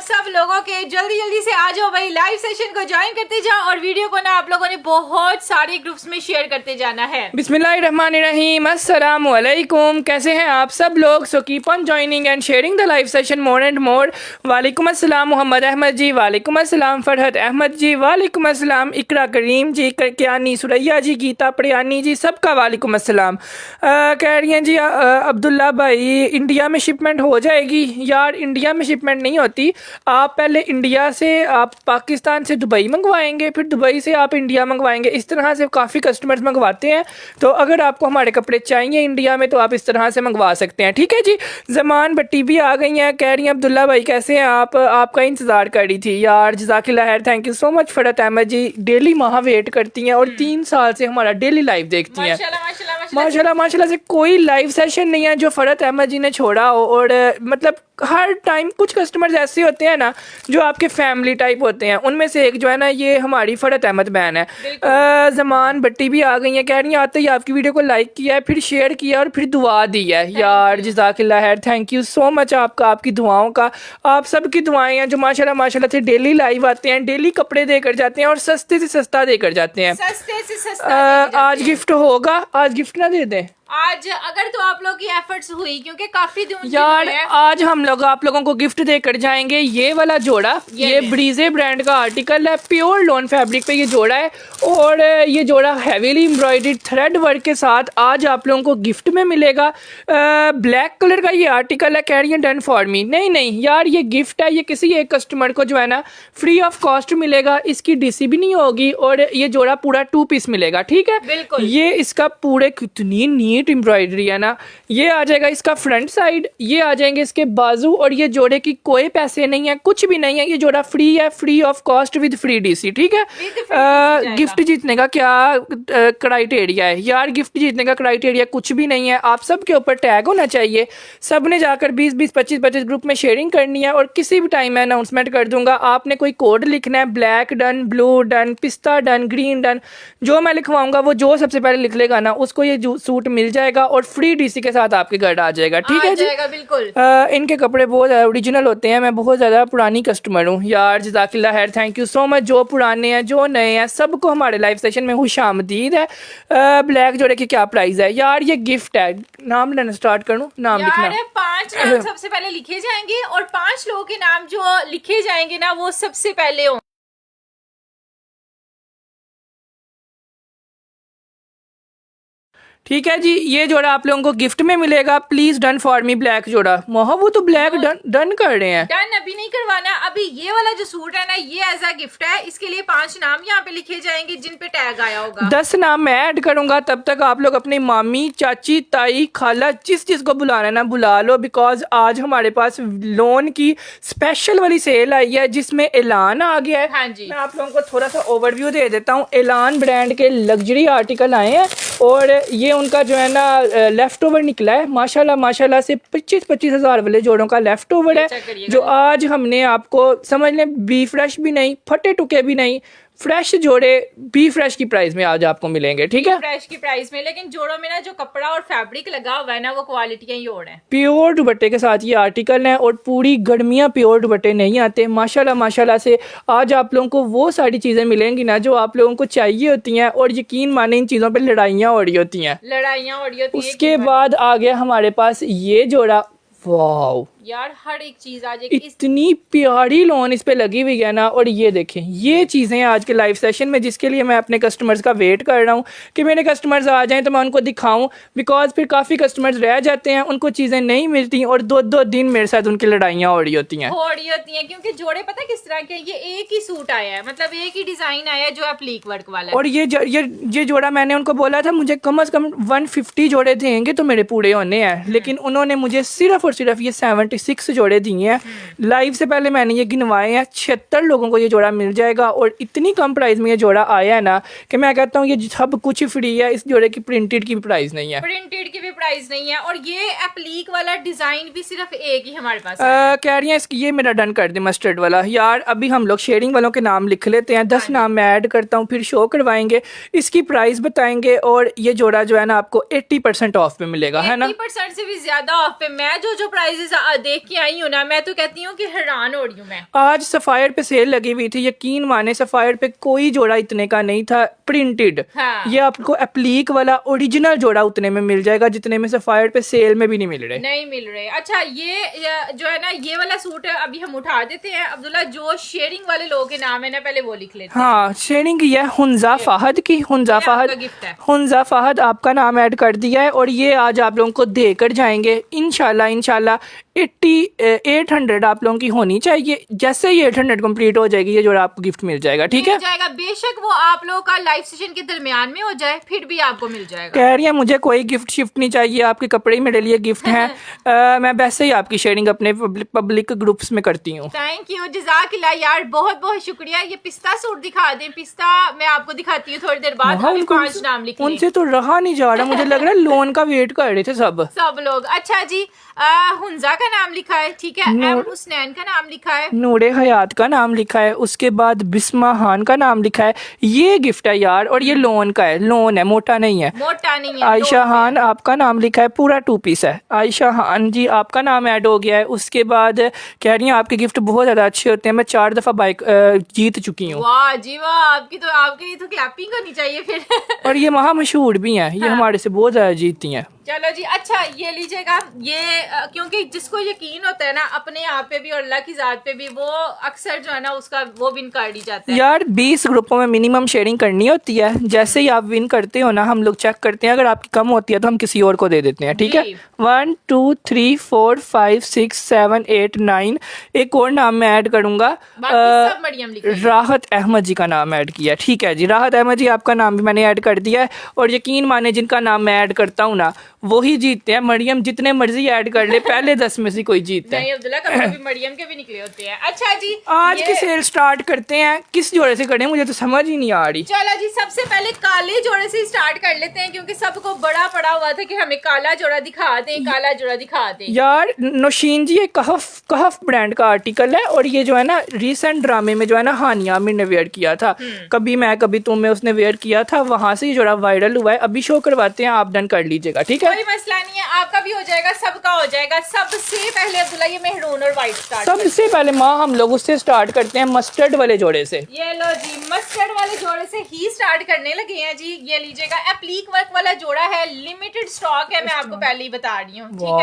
सब लोगों के जल्दी जल्दी से आ जाओ भाई, लाइव सेशन को ज्वाइन करते जाओ और वीडियो को ना आप लोगों ने बहुत सारे ग्रुप्स में शेयर करते जाना है। बिस्मिल्लाहिर्रहमानिर्रहीम, अस्सलाम वालेकुम। कैसे हैं आप सब लोग? So keep on joining and sharing the live session more and more. वालेकुम अस्सलाम मोहम्मद अहमद जी, वालेकुम अस्सलाम फरहत अहमद जी, वालेकुम अस्सलाम इकरा करीम जी, कियानी सुरैया जी, गीता पड़ियानी जी, सबका वालेकुम अस्सलाम। कह रही हैं जी अब्दुल्ला भाई इंडिया में शिपमेंट हो जाएगी। यार इंडिया में शिपमेंट नहीं होती, आप पहले इंडिया से आप पाकिस्तान से दुबई मंगवाएंगे, फिर दुबई से आप इंडिया मंगवाएंगे। इस तरह से काफ़ी कस्टमर्स मंगवाते हैं। तो अगर आपको हमारे कपड़े चाहिए इंडिया में तो आप इस तरह से मंगवा सकते हैं, ठीक है जी। जमान भट्टी भी आ गई हैं, कह रही हैं अब्दुल्ला भाई कैसे हैं आप, आपका इंतज़ार कर रही थी। यार जज़ाकिल्लाह खैर, thank you so much Farhat Ahmad ji, daily माह वेट करती हैं और 3 साल से हमारा डेली लाइव देखती हैं। माशाल्लाह से कोई लाइव सेशन नहीं है जो फरहत अहमद जी ने छोड़ा हो। और मतलब हर टाइम कुछ कस्टमर्स ऐसे होते हैं ना जो आपके फैमिली टाइप होते हैं, उनमें से एक जो है ना ये हमारी फरहत अहमद बहन है। जमान भट्टी भी आ गई हैं, कह रही हैं आते ही आपकी वीडियो को लाइक किया है, फिर शेयर किया और फिर दुआ दी है। यार जज़ाकिल्लाह खैर, थैंक यू सो मच आपका, आपकी दुआओं का। आप सबकी दुआएं हैं जो माशाल्लाह से डेली लाइव आते हैं, डेली कपड़े देकर जाते हैं और सस्ते से सस्ता देकर जाते हैं। सस्ते से सस्ता आज गिफ्ट होगा, आज गिफ्ट ना दे दें आज, अगर तो आप लोग की एफर्ट्स हुई, क्योंकि काफी दिन यार आज हम लोग आप लोगों को गिफ्ट देकर जाएंगे ये वाला जोड़ा। ये ब्रीजे ब्रांड का आर्टिकल है, प्योर लॉन फैब्रिक पे ये जोड़ा है और ये जोड़ा हैवीली एम्ब्रॉयडर्ड थ्रेड वर्क के साथ आज आप लोगों को गिफ्ट में मिलेगा। ब्लैक कलर का ये आर्टिकल है, कह रही है डन फॉर मी। नहीं यार ये गिफ्ट है, ये किसी एक कस्टमर को जो है ना फ्री ऑफ कॉस्ट मिलेगा, इसकी डीसी भी नहीं होगी और ये जोड़ा पूरा 2 पीस मिलेगा, ठीक है। बिल्कुल। ये इसका पूरे कितनी नीट एम्ब्रॉयडरी है ना। ये आ जाएगा इसका फ्रंट साइड, ये आ जाएंगे इसके बाजू और ये जोड़े की कोई पैसे नहीं है, कुछ भी नहीं है। ये जोड़ा फ्री है, free of cost with free DC, ठीक है। गिफ्ट जीतने का क्या क्राइटेरिया है यार? गिफ्ट जीतने का क्राइटेरिया कुछ भी नहीं है, आप सबके ऊपर टैग होना चाहिए। सब ने जाकर 20-20, 25-25 ग्रुप में शेयरिंग करनी है और किसी भी टाइम मैं अनाउंसमेंट कर दूंगा। आपने कोई कोड लिखना है, ब्लैक डन, ब्लू डन, पिस्ता डन, ग्रीन डन, जो मैं लिखवाऊंगा वो जो सबसे पहले लिख लेगा ना उसको ये सूट मिल जाएगा और फ्री डीसी के साथ आपके घर आ जाएगा, ठीक है जी। बिल्कुल। इनके कपड़े बहुत ओरिजिनल होते हैं, मैं बहुत ज़्यादा पुरानी कस्टमर हूँ। यार जज़ाकिल्लाह खैर, थैंक यू सो मच। जो पुराने हैं जो नए हैं सबको हमारे लाइव सेशन में खुशामदीद है। ब्लैक जोड़े की क्या प्राइस है यार? ये गिफ्ट है। नाम लेना स्टार्ट करूँ, नाम लिखना। 5 नाम सबसे पहले लिखे जाएंगे और 5 लोगों के नाम जो लिखे जाएंगे ना वो सबसे पहले हो। ठीक है जी, ये जोड़ा आप लोगों को गिफ्ट में मिलेगा। Please done for me black जोड़ा। मोहा वो तो ब्लैक डन कर रहे हैं। डन अभी नहीं करवाना, अभी ये वाला जो सूट है ना ये एज अ गिफ्ट है, इसके लिए 5 नाम यहाँ पे लिखे जाएंगे जिन पे टैग आया होगा। 10 नाम मैं ऐड करूंगा, तब तक आप लोग अपनी मामी, चाची, ताई, खाला जिस चीज को बुलाना ना बुला लो, बिकॉज आज हमारे पास लोन की स्पेशल वाली सेल आई है जिसमें ऐलान आ गया है। हाँ जी, मैं आप लोगों को थोड़ा सा ओवरव्यू दे देता हूँ। ऐलान ब्रांड के लग्जरी आर्टिकल आए हैं और ये उनका जो है ना लेफ्ट ओवर निकला है। माशाल्लाह से 25-25 हज़ार वाले जोड़ों का लेफ्ट ओवर है जो आज हमने आपको समझ लें बी फ्रेश भी नहीं, फटे टुके भी नहीं, फ्रेश जोड़े बी फ्रेश की प्राइस में आज आपको मिलेंगे, ठीक है। फ्रेश की प्राइस में, लेकिन जोड़ों में ना जो कपड़ा और फैब्रिक लगा हुआ है ना वो क्वालिटी ही और है। प्योर दुपट्टे के साथ ये आर्टिकल है और पूरी गर्मियां प्योर दुपट्टे नहीं आते। माशाल्लाह से आज आप लोगों को वो सारी चीजें मिलेंगी ना जो आप लोगों को चाहिए होती हैं और यकीन माने इन चीजों पर लड़ाइयाँ हो रही होती हैं। उसके बाद आ गया हमारे पास ये जोड़ा। वाह यार हर एक चीज आ जाएगी, इतनी प्यारी लोन इस पे लगी हुई है ना। और ये देखें ये चीज़ें आज के लाइव सेशन में जिसके लिए मैं अपने कस्टमर्स का वेट कर रहा हूँ कि मेरे कस्टमर्स आ जाएं तो मैं उनको दिखाऊं, बिकॉज फिर काफ़ी कस्टमर्स रह जाते हैं, उनको चीज़ें नहीं मिलती और 2-2 दिन मेरे साथ उनकी लड़ाइयाँ हो रही होती हैं क्योंकि जोड़े पता किस तरह के, ये एक ही सूट आया है, मतलब एक ही डिजाइन आया है जो एप्लीक वर्क वाला है। और ये जोड़ा मैंने उनको बोला था मुझे कम से कम 150 जोड़े देंगे तो मेरे पूरे होने हैं, लेकिन उन्होंने मुझे सिर्फ और सिर्फ ये 76 जोड़े दिए हैं। लाइव से पहले मैंने ये गिनवाए हैं, 76 लोगों को ये जोड़ा मिल जाएगा और इतनी कम प्राइस में ये जोड़ा आया है ना कि मैं कहता हूँ ये सब कुछ फ्री है। इस जोड़े की प्रिंटेड की भी प्राइस नहीं है, और ये एप्लीक वाला डिजाइन भी सिर्फ एक ही हमारे पास कह रही है इसकी। ये मेरा डन कर दे मस्टर्ड वाला। यार अभी हम लोग शेयरिंग वालों के नाम लिख लेते हैं, 10 नाम मैं ऐड करता हूँ, फिर शो करवाएंगे, इसकी प्राइस बताएंगे और ये जोड़ा जो है ना आपको 80% ऑफ पे मिलेगा, है ना। 80% से भी ज्यादा ऑफ पे। मैं जो प्राइजेस देख के आई हूँ ना, मैं तो कहती हूँ कि हैरान हो रही हूँ मैं। आज सफायर पे सेल लगी हुई थी, यकीन माने सफायर पे कोई जोड़ा इतने का नहीं था प्रिंटेड। हाँ। ये आपको एप्लीक वाला ओरिजिनल जोड़ा उतने में मिल जाएगा जितने में सफायर पे सेल में भी नहीं मिल रहे। नहीं मिल रहे। अच्छा ये जो है ना, ये वाला सूट है अभी हम उठा देते हैं अब्दुल्ला, जो शेयरिंग वाले लोगों के नाम है ना पहले वो लिख लेते हैं। हाँ, शेयरिंग की है हुंजा फाहद की। हुंजा ये आपका फाहद, गिफ्ट है। हुंजा फाहद आपका नाम ऐड कर दिया है और ये आज आप लोगों को देकर जाएंगे इंशाल्लाह। 800 आप लोगों की होनी चाहिए। जैसे ही 800 कंप्लीट हो जाएगी ये जोड़ा आपको गिफ्ट मिल जाएगा, ठीक है? मिल जाएगा, बेशक वो आप लोगों का लाइव सेशन के दरमियान में हो जाए फिर भी आपको मिल जाएगा। कह रही है मुझे कोई गिफ्ट शिफ्ट नहीं चाहिए, आपके कपड़े ही मेरे लिए गिफ्ट हैं। मैं वैसे ही आपकी शेयरिंग अपने पब्लिक ग्रुप्स में करती हूँ। थैंक यू, जज़ाकिल्लाह यार, बहुत बहुत शुक्रिया। ये पिस्ता सूट दिखा दें। पिस्ता मैं आपको दिखाती हूँ थोड़ी देर बाद। अभी 5 नाम लिख लें। उनसे तो रहा नहीं जा रहा, मुझे लग रहा है लोन का वेट कर रहे थे सब लोग। अच्छा जी, हुंजा का नाम लिखा है, ठीक है। एम हुसनैन का नाम लिखा है, नूरे हयात का नाम लिखा है, उसके बाद बिस्मा खान का नाम लिखा है। ये गिफ्ट है यार, और ये लोन का है, लोन है, मोटा नहीं है। मोटा नहीं है। आयशा खान आपका नाम लिखा है, पूरा 2 पीस है। आयशा खान जी आपका नाम ऐड हो गया है। उसके बाद कह रही हैं आपके गिफ्ट बहुत ज़्यादा अच्छे होते हैं, मैं 4 दफ़ा बाइक जीत चुकी हूँ। वाह जी वाह, आपके लिए तो क्लैपिंग होनी चाहिए फिर। और ये महा मशहूर भी हैं, ये हमारे से बहुत ज़्यादा जीतती हैं। चलो जी, अच्छा ये लीजिएगा। ये क्योंकि जिसको यकीन होता है ना अपने आप पे भी और अल्लाह की जात पे भी, वो अक्सर जो है ना उसका वो विन कर ही जाता है। यार 20 ग्रुपों में मिनिमम शेयरिंग करनी होती है। जैसे ही आप विन करते हो ना हम लोग चेक करते हैं, अगर आपकी कम होती है तो हम किसी और को दे देते हैं, ठीक है? 1 2 3 4 5 6 7 8 9 एक और नाम मैं ऐड करूंगा। सब मरियम लिख रही है। राहत अहमद जी का नाम ऐड किया, ठीक है जी। राहत अहमद जी आपका नाम भी मैंने ऐड कर दिया है। और यकीन माने जिनका नाम मैं ऐड करता हूँ ना वही जीतते हैं। मरियम जितने मर्जी ऐड कर ले, पहले 10 में से कोई जीतता है। नहीं अब्दुल्ला, कभी मरियम के भी निकले होते हैं। अच्छा जी, आज की सेल स्टार्ट करते हैं। किस जोड़े से करें मुझे तो समझ ही नहीं आ रही। चलो जी, सबसे पहले काले जोड़े से स्टार्ट कर लेते हैं क्योंकि सबको बड़ा पड़ा हुआ था कि हमें काला जोड़ा दिखा दें, काला जोड़ा दिखा दें। यार नौशीन जी, ये कहफ ब्रांड का आर्टिकल है और ये जो है ना रिसेंट ड्रामे में जो है ना हानिया आमिर ने वेयर किया था, कभी मैं कभी तुम में उसने वेयर किया था, वहां से ये जोड़ा वायरल हुआ है। अभी शो करवाते हैं, आप डन कर लीजिएगा, ठीक है? कोई मसला नहीं है, आपका भी हो जाएगा, सबका हो जाएगा। सबसे पहले अब्दुल्ला ये मेहरून और व्हाइट स्टार्ट। सबसे पहले माँ हम लोग उससे स्टार्ट करते हैं, मस्टर्ड वाले जोड़े से। ये लो जी, मस्टर्ड वाले जोड़े से ही स्टार्ट करने लगे हैं जी। ये लीजिएगा, एप्लीक वर्क वाला जोड़ा है, लिमिटेड स्टॉक है, मैं आपको पहले ही बता रही हूँ, ठीक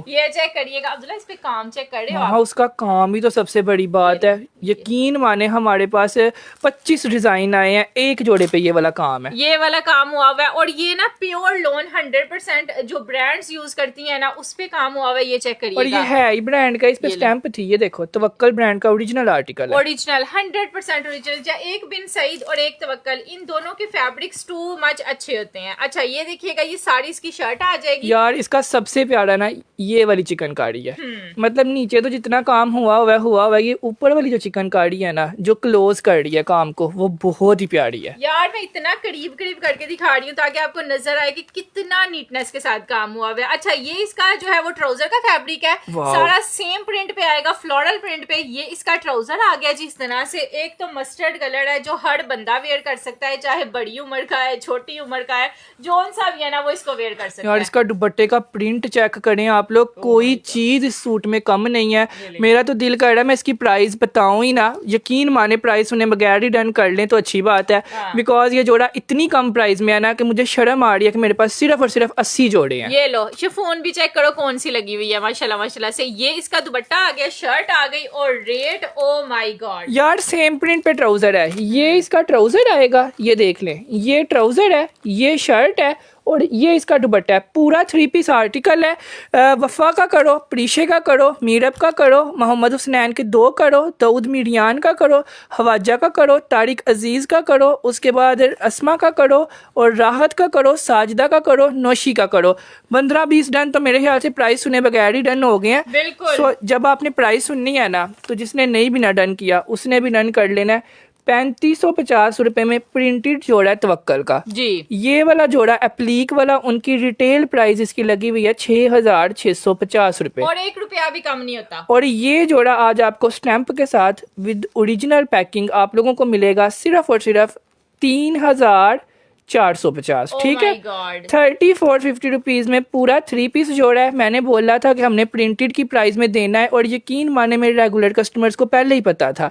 है? ये चेक करिएगा अब्दुल्ला, इस पे काम चेक कर रहे हो आप? उसका काम ही तो सबसे बड़ी बात है। यकीन माने हमारे पास 25 डिजाइन आए हैं, एक जोड़े पे ये वाला काम है। ये वाला काम हुआ हुआ है और ये ना प्योर लोन 100% जो ब्रांड्स यूज करती हैं ना उस पे काम हुआ हुआ है। ये चेक करिएगा। और ये है ही ब्रांड का, इस पे स्टैंप थी, ये देखो तवक्कल ब्रांड का ओरिजिनल आर्टिकल है। Original 100% original. एक बिन सईद और एक तवक्कल, इन दोनों के फैब्रिक्स टू मच अच्छे होते हैं। अच्छा ये देखिएगा, ये साड़ी इसकी शर्ट आ जाएगी। यार इसका सबसे प्यारा ना ये वाली चिकनकारी है। मतलब नीचे तो जितना काम हुआ हुआ ये ऊपर वाली जो चिकनकारी है ना, जो क्लोज कर रही है काम को, वो बहुत ही प्यारी है। यार मैं इतना करीब करके दिखा रही हूँ ताकि आपको नजर आए कि कितना नीटनेस के साथ काम हुआ है। अच्छा ये इसका जो है वो ट्राउजर का फैब्रिक है, सारा सेम प्रिंट पे आएगा, फ्लोरल प्रिंट पे। ये इसका ट्राउजर आ गया जिस तरह से, एक तो मस्टर्ड कलर है जो हर बंदा वेयर कर सकता है, चाहे बड़ी उम्र का है, छोटी उम्र का है, जोन सा भी है ना वो इसको वेयर कर सकता है। यार इसका दुपट्टे का प्रिंट चेक करें आप लोग, कोई चीज इस सूट में कम नहीं है। मेरा तो दिल कर रहा है मैं इसकी प्राइस बताऊं ही ना। यकीन माने प्राइस उन्हें बगैर ही डन कर लें तो अच्छी बात है, बिकॉज ये जोड़ा इतनी कम प्राइस में है ना कि मुझे शर्म आ रही है कि मेरे पास सिर्फ और सिर्फ 80 जोड़े हैं। ये लो शिफॉन भी चेक करो कौन सी लगी हुई है, माशाल्लाह माशाल्लाह से। ये इसका दुपट्टा आ गया, शर्ट आ गई और रेट, ओ माय गॉड यार सेम प्रिंट पे ट्राउजर है। ये इसका ट्राउजर आएगा, ये देख लें, ये ट्राउजर है, ये शर्ट है और ये इसका दुपट्टा है। पूरा 3 पीस आर्टिकल है। वफा का करो, प्रीशे का करो, मीरब का करो, मोहम्मद हुसनैन के 2 करो, दाऊद मीरियान का करो, हवाजा का करो, तारिक अजीज का करो, उसके बाद अस्मा का करो और राहत का करो, साजिदा का करो, नौशी का करो। 15-20 डन तो मेरे ख्याल से प्राइस सुने बगैर ही डन हो गए हैं। बिल्कुल। सो जब आपने प्राइस सुननी है ना तो जिसने नहीं भी ना डन किया उसने भी डन कर लेना है। 3550 रुपए में प्रिंटेड जोड़ा है तवक्कल का जी। ये वाला जोड़ा एप्लीक वाला, उनकी रिटेल प्राइस इसकी लगी हुई है 6650 रुपए और 1 रुपया भी कम नहीं होता। और ये जोड़ा आज आपको स्टैंप के साथ विद ओरिजिनल पैकिंग आप लोगों को मिलेगा सिर्फ और सिर्फ 3450 450, ठीक है। गॉड 3450 रुपीज़ में पूरा 3 पीस जोड़ा है। मैंने बोला था कि हमने प्रिंटेड की प्राइस में देना है, और यकीन माने मेरे रेगुलर कस्टमर्स को पहले ही पता था।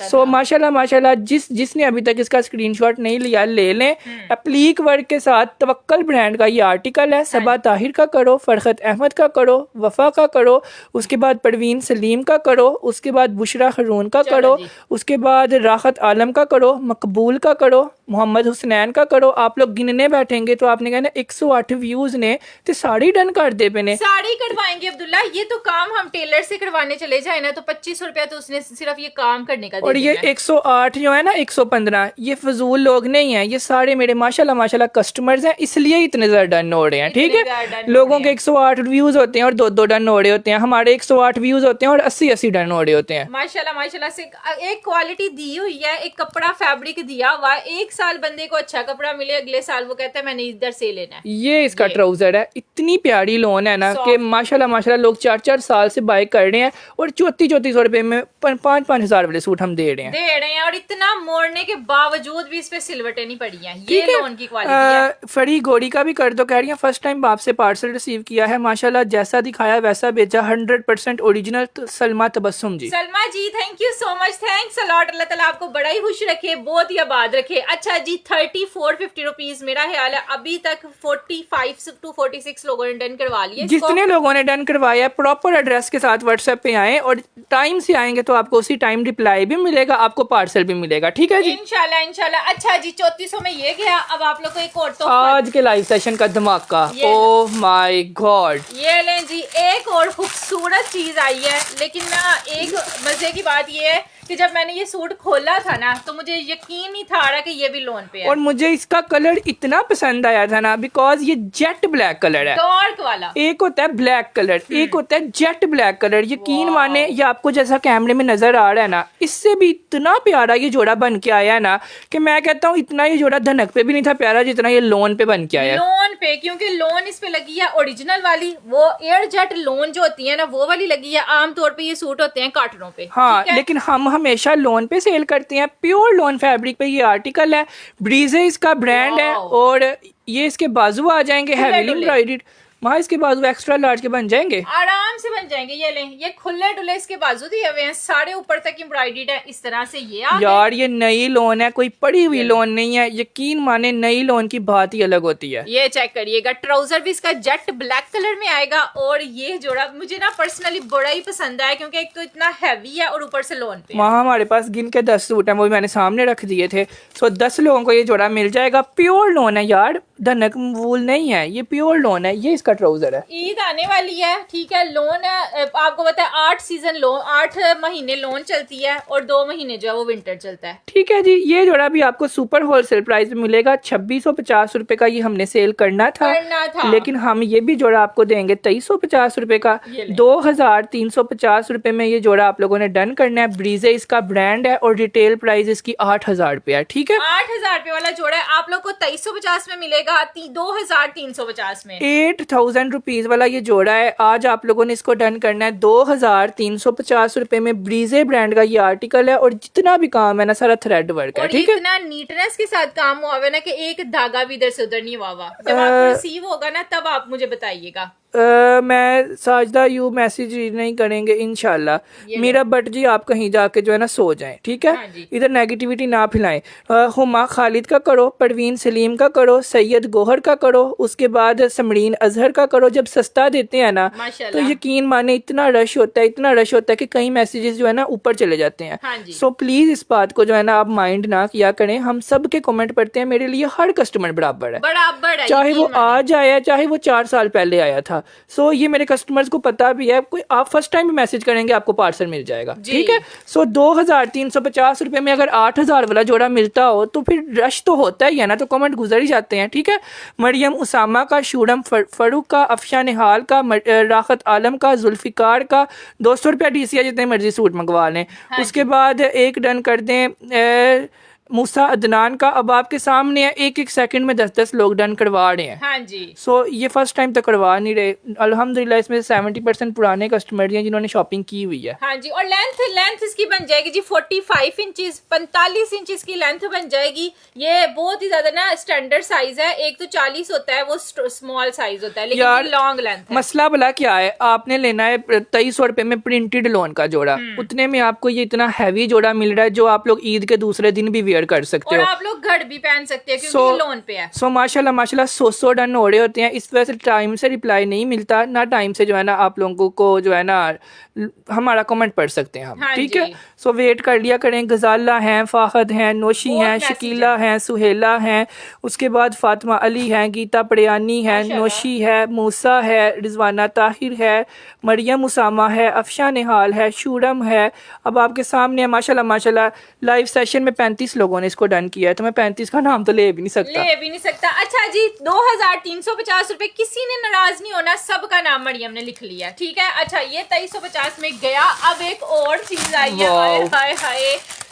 सो माशाल्लाह माशाल्लाह, जिसने अभी तक इसका स्क्रीनशॉट नहीं लिया ले लें। एप्लीक वर्क के साथ तवक्कल ब्रांड का ये आर्टिकल है। सबा ताहिर का करो, फरहत अहमद का करो, वफा का करो, उसके बाद परवीन सलीम का करो, उसके बाद बुशरा खरून का करो, उसके बाद राहत आलम का करो, मकबूल का करो, मोहम्मद हुसनैन का करो। आप लोग गिनने बैठेंगे तो आपने कहना 108 व्यूज ने तो साड़ी डन कर दे पे ने साड़ी कटवाएंगे अब्दुल्ला। ये तो काम हम टेलर से करवाने चले जाए ना तो 2500 रुपया तो उसने सिर्फ ये काम करने का और ये 108 जो है ना 115 ये फजूल लोग नहीं है, ये सारे मेरे माशाल्लाह माशाल्लाह कस्टमर्स हैं, इसलिए इतने ज्यादा डन हो रहे हैं। ठीक है, लोगों के 108 व्यूज होते हैं और 2-2 डन हो रहे होते हैं, हमारे 108 व्यूज होते हैं और 80-80 डन हो रहे होते हैं। माशाल्लाह माशाल्लाह से एक क्वालिटी दी हुई है, एक कपड़ा फैब्रिक दिया हुआ है। एक साल बंदे को अच्छा कपड़ा मिले, अगले साल वो कहता है मैंने इधर से लेना है। ये इसका ट्राउजर है, इतनी प्यारी लोन है ना कि माशाल्लाह माशाल्लाह लोग 4-4 साल से बाय कर रहे हैं, और 3400 रुपए में 5-5 हजार वाले सूट हम दे रहे हैं और इतना मोड़ने के बावजूद भी इस पे सिलवटें नहीं पड़ी हैं। ये लोन की क्वालिटी है। फड़ी गोरी का भी कर दो, कह रही है फर्स्ट टाइम आपसे पार्सल रिसीव किया है, माशाल्लाह जैसा दिखाया वैसा भेजा, 100% original. Salma Tabassum ji, Salma ji thank you so much, thanks a lot. Allah ताला आपको बड़ा ही खुश रखे, बहुत ही आबाद रखे। अच्छा जी 3450 रुपीज, मेरा ख्याल है अभी तक 45 to 46 लोगों ने डन करवा लिया। जितने लोगों ने डन करवाया प्रॉपर एड्रेस के साथ व्हाट्सएप पे आए, और टाइम से आएंगे तो आपको उसी टाइम रिप्लाई भी मिलेगा, आपको पार्सल भी मिलेगा। ठीक है जी, इंशाल्लाह इंशाल्लाह। अच्छा जी 3400 में ये गया। अब आप लोग को एक और तो आज के लाइव सेशन का धमाका, ओह माय गॉड, ये लें जी एक और खूबसूरत चीज आई है। लेकिन ना एक मजे की बात ये है कि जब मैंने ये सूट खोला था ना तो मुझे यकीन नहीं था आ रहा कि ये भी लोन पे है, और मुझे इसका कलर इतना पसंद आया था ना, बिकॉज ये जेट ब्लैक कलर है, डार्क वाला। एक होता है ब्लैक कलर, एक होता है जेट ब्लैक कलर। यकीन माने ये आपको जैसा कैमरे में नजर आ रहा है ना, इससे भी इतना प्यारा ये जोड़ा बन के आया है ना कि मैं कहता हूँ इतना ये जोड़ा धनक पे भी नहीं था प्यारा जितना ये लोन पे बन के आया। लोन पे, क्योंकि लोन इस पे लगी है ओरिजिनल वाली, वो एयर जेट लोन जो होती है ना वो वाली लगी है। आमतौर पे ये सूट होते हैं काटनों पे, हाँ, लेकिन हम हमेशा लोन पे सेल करते हैं, प्योर लोन फैब्रिक पे ये आर्टिकल है। ब्रीजे इसका ब्रांड है, और ये इसके बाजू आ जाएंगे हैवीली एम्ब्रॉयडर्ड। वहाँ इसके बाजू एक्स्ट्रा लार्ज के बन जाएंगे, आराम से बन जाएंगे। ये लें, ये खुले डुले इसके बाजू दिए हुए हैं, सारे ऊपर तक एम्ब्रॉयडर्ड है इस तरह से। ये यार ये नई लोन है, कोई पड़ी हुई लोन नहीं है। यकीन माने नई लोन की बात ही अलग होती है। ये चेक करिएगा, ट्राउजर भी इसका जेट ब्लैक कलर में आएगा, और ये जोड़ा मुझे ना पर्सनली बड़ा ही पसंद आया, क्योंकि एक तो इतना हैवी है और ऊपर से लोन पे। वहाँ हमारे पास गिन के 10 सूट हैं, वो मैंने सामने रख दिए थे। सो 10 लोगों को ये जोड़ा मिल जाएगा। प्योर लोन है यार, धनक वूल नहीं है, ये प्योर लोन है। ये इसका ट्राउजर है। ईद आने वाली है, ठीक है, लोन है आपको पता है 8 सीजन लोन, 8 महीने लोन चलती है, और 2 महीने जो है वो विंटर चलता है। ठीक है जी, ये जोड़ा भी आपको सुपर होलसेल प्राइस में मिलेगा। 2650 रुपए का ये हमने सेल करना था, लेकिन हम ये भी जोड़ा आपको देंगे 2350 रुपए का। 2350 रुपए में ये जोड़ा आप लोगों ने डन करना है। ब्रीजे इसका ब्रांड है, और रिटेल प्राइस इसकी 8000 रुपए है। ठीक है, 8000 रुपए वाला जोड़ा है आप लोग को 2350 में मिलेगा, 2350 में। 8000 रुपीज वाला ये जोड़ा है। आज आप लोगों ने इसको डन करना है 2350 रुपए में। ब्रीजे ब्रांड का ये आर्टिकल है, और जितना भी काम है ना सारा थ्रेड वर्क है। ठीक है, इतना नीटनेस के साथ काम हुआ है ना कि एक धागा भी इधर से उधर नहीं हुआ। जब आपको रिसीव होगा ना तब आप मुझे बताइएगा। मैं साजदा यू मैसेज नहीं करेंगे इंशाल्लाह। मीरा भट्ट जी आप कहीं जाके जो है ना सो जाएं, ठीक है। हाँ, इधर नेगेटिविटी ना फैलाएं। हुमा खालिद का करो, परवीन सलीम का करो, सैयद गोहर का करो, उसके बाद समरीन अजहर का करो। जब सस्ता देते हैं ना तो यकीन माने इतना रश होता है, इतना रश होता है कि कई मैसेजेस जो है ना ऊपर चले जाते हैं। सो प्लीज इस बात को जो है ना आप माइंड ना किया करें। हम सब के कमेंट पढ़ते हैं, मेरे लिए हर कस्टमर बराबर है, चाहे वो आज आया चाहे वो 4 साल पहले आया था। सो ये मेरे कस्टमर्स को पता भी है। कोई आप फर्स्ट टाइम मैसेज करेंगे आपको पार्सल मिल जाएगा, ठीक है। सो 2350 रुपए में अगर 8000 वाला जोड़ा मिलता हो तो फिर रश तो होता ही है ना, तो कमेंट गुजर ही जाते हैं, ठीक है। मरियम उसामा का, शूरम फरूक का, अफशा निहाल का, राहत आलम का, जुल्फिकार का 200 रुपया DCI जितने मर्जी सूट मंगवा लें। उसके बाद एक डन कर दें मूसा अदनान का अब आपके सामने है, एक एक सेकंड में 10-10 लोग डन करवा रहे हैं। हाँ जी। सो ये फर्स्ट टाइम तो करवा नहीं रहे, अल्हम्दुलिल्लाह इसमें 70% पुराने कस्टमर हैं जिन्होंने शॉपिंग की हुई है। हाँ जी, और लेंथ इसकी बन जाएगी जी 45 इंचेस, 45 इंचेस की लेंथ बन जाएगी। ये बहुत ही ज्यादा ना स्टैंडर्ड साइज है, एक तो 40 होता है वो स्मॉल साइज होता है, लेकिन यार, ये लॉन्ग लेंथ है। मसला भला क्या है, आपने लेना है 2300 रुपए में प्रिंटेड लोन का जोड़ा, उतने में आपको ये इतना हैवी जोड़ा मिल रहा है जो आप लोग ईद के दूसरे दिन भी वेयर कर सकते और हो, आप लोग घर भी पहन सकते हैं क्योंकि So- ये लोन पे है। सो माशाल्लाह माशाल्लाह 100 डन हो रहे होते हैं। इस वजह से टाइम से रिप्लाई नहीं मिलता ना, टाइम से जो है ना आप लोगों को जो है ना हमारा कमेंट पढ़ सकते हैं हम, हाँ ठीक जी। है। सो वेट कर लिया करें। गजाला हैं, फाहद हैं, नोशी बहुत हैं, मैसेज शकीला हैं, सुहेला हैं, उसके बाद फातिमा अली हैं, गीता पड़ियानी है, माशाल्लाह। नोशी है, मूसा है, रिजवाना ताहिर है, मरियम उसामा है, अफशा निहाल है, शूरम है। अब आपके सामने है माशाल्लाह माशाल्लाह। लाइव सेशन में 35 लोगों ने इसको डन किया है, तो मैं 35 का नाम तो ले भी नहीं सकता। ले भी नहीं सकता। अच्छा जी, 2350 रुपए, किसी ने नाराज नहीं होना, सबका नाम मरियम ने लिख लिया, ठीक है। अच्छा, ये 2350 में गया। अब एक और चीज आई है, हाय हाय हाय,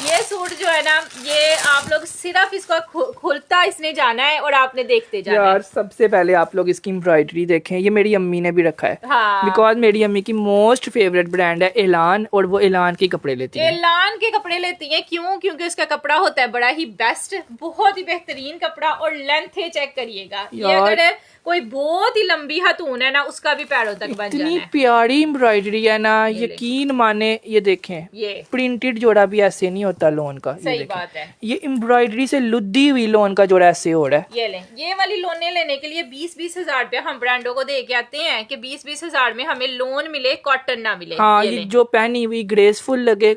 ये सूट जो है ना, ये आप लोग सिर्फ इसको खुलता इसने जाना है और आपने देखते जाना यार है। सबसे पहले आप लोग इसकी एम्ब्रॉयडरी देखें, ये मेरी अम्मी ने भी रखा है, हाँ, बिकॉज मेरी अम्मी की मोस्ट फेवरेट ब्रांड है एलान, और वो एलान के कपड़े लेती है। एलान के कपड़े लेती हैं, क्यों? क्योंकि उसका कपड़ा होता है बड़ा ही बेस्ट, बहुत ही बेहतरीन कपड़ा, और लेंथ है चेक करिएगा। ये यार, अगर कोई बहुत ही लंबी हथून है ना, उसका भी पैरों तक बन जाना इतनी है। प्यारी एम्ब्रॉयडरी है ना, ये ले। यकीन माने। ये देखें, ये प्रिंटेड जोड़ा भी ऐसे नहीं होता लोन का। ये सही देखें, बात है। ये एम्ब्रॉयडरी से लुद्दी हुई लोन का जोड़ा ऐसे हो रहा है। ये लें, ये वाली लोने लेने के लिए 20-20 हजार रुपया हम ब्रांडों को दे के आते हैं कि 20-20 हजार में हमें लोन मिले, कॉटन ना मिले। हाँ, ये ये लें। जो पहनी हुई ग्रेसफुल लगे,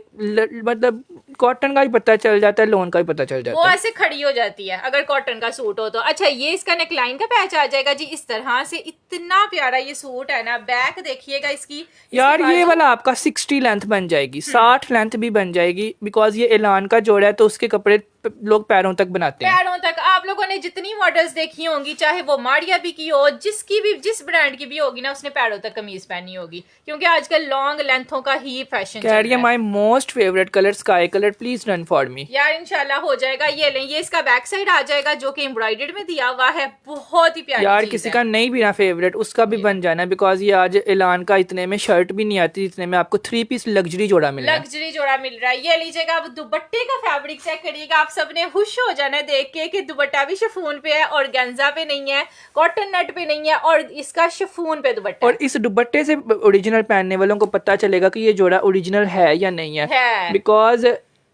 मतलब कॉटन का भी पता चल जाता है, लोन का भी पता चल वो जाता है। ऐसे खड़ी हो जाती है अगर कॉटन का सूट हो तो। अच्छा, ये इसका नेकलाइन का पैच आ जाएगा जी इस तरह से। इतना प्यारा ये सूट है ना, बैक देखिएगा इसकी यार ये बाजू- वाला आपका 60 लेंथ बन जाएगी, 60 लेंथ भी बन जाएगी, बिकॉज ये एलान का जोड़ा है तो उसके कपड़े लोग पैरों तक बनाते हैं। पैरों तक। आप लोगों ने जितनी मॉडल्स देखी होंगी, चाहे वो मारिया भी की हो, जिसकी भी, जिस ब्रांड की भी होगी ना, उसने पैरों तक कमीज पहनी होगी, क्योंकि आजकल लॉन्ग लेंथों का ही फैशन कह रही है my most favourite colour sky colour, please run for me. यार इंशाल्लाह हो जाएगा। ये लें, ये इसका बैक साइड आ जाएगा जो कि एम्ब्रॉयडर्ड में दिया हुआ है, बहुत ही प्यारी यार चीज किसी है। का नहीं भी ना फेवरेट, उसका भी बन जाना, बिकॉज ये आज एलान का इतने में शर्ट भी नहीं आती जितने में आपको 3 पीस लग्जरी जोड़ा मिल रहा है। लग्जरी जोड़ा मिल रहा है। ये लीजिएगा। अब दुपट्टे का फैब्रिक चेक करिएगा, आप सबने खुश हो जाना है देख के कि दुपट्टा भी शिफॉन पे है, और गेंजा पे नहीं है, कॉटन नेट पे नहीं है, और इसका शिफॉन पे दुपट्टा और इस दुपट्टे से ओरिजिनल पहनने वालों को पता चलेगा कि ये जोड़ा ओरिजिनल है या नहीं है, बिकॉज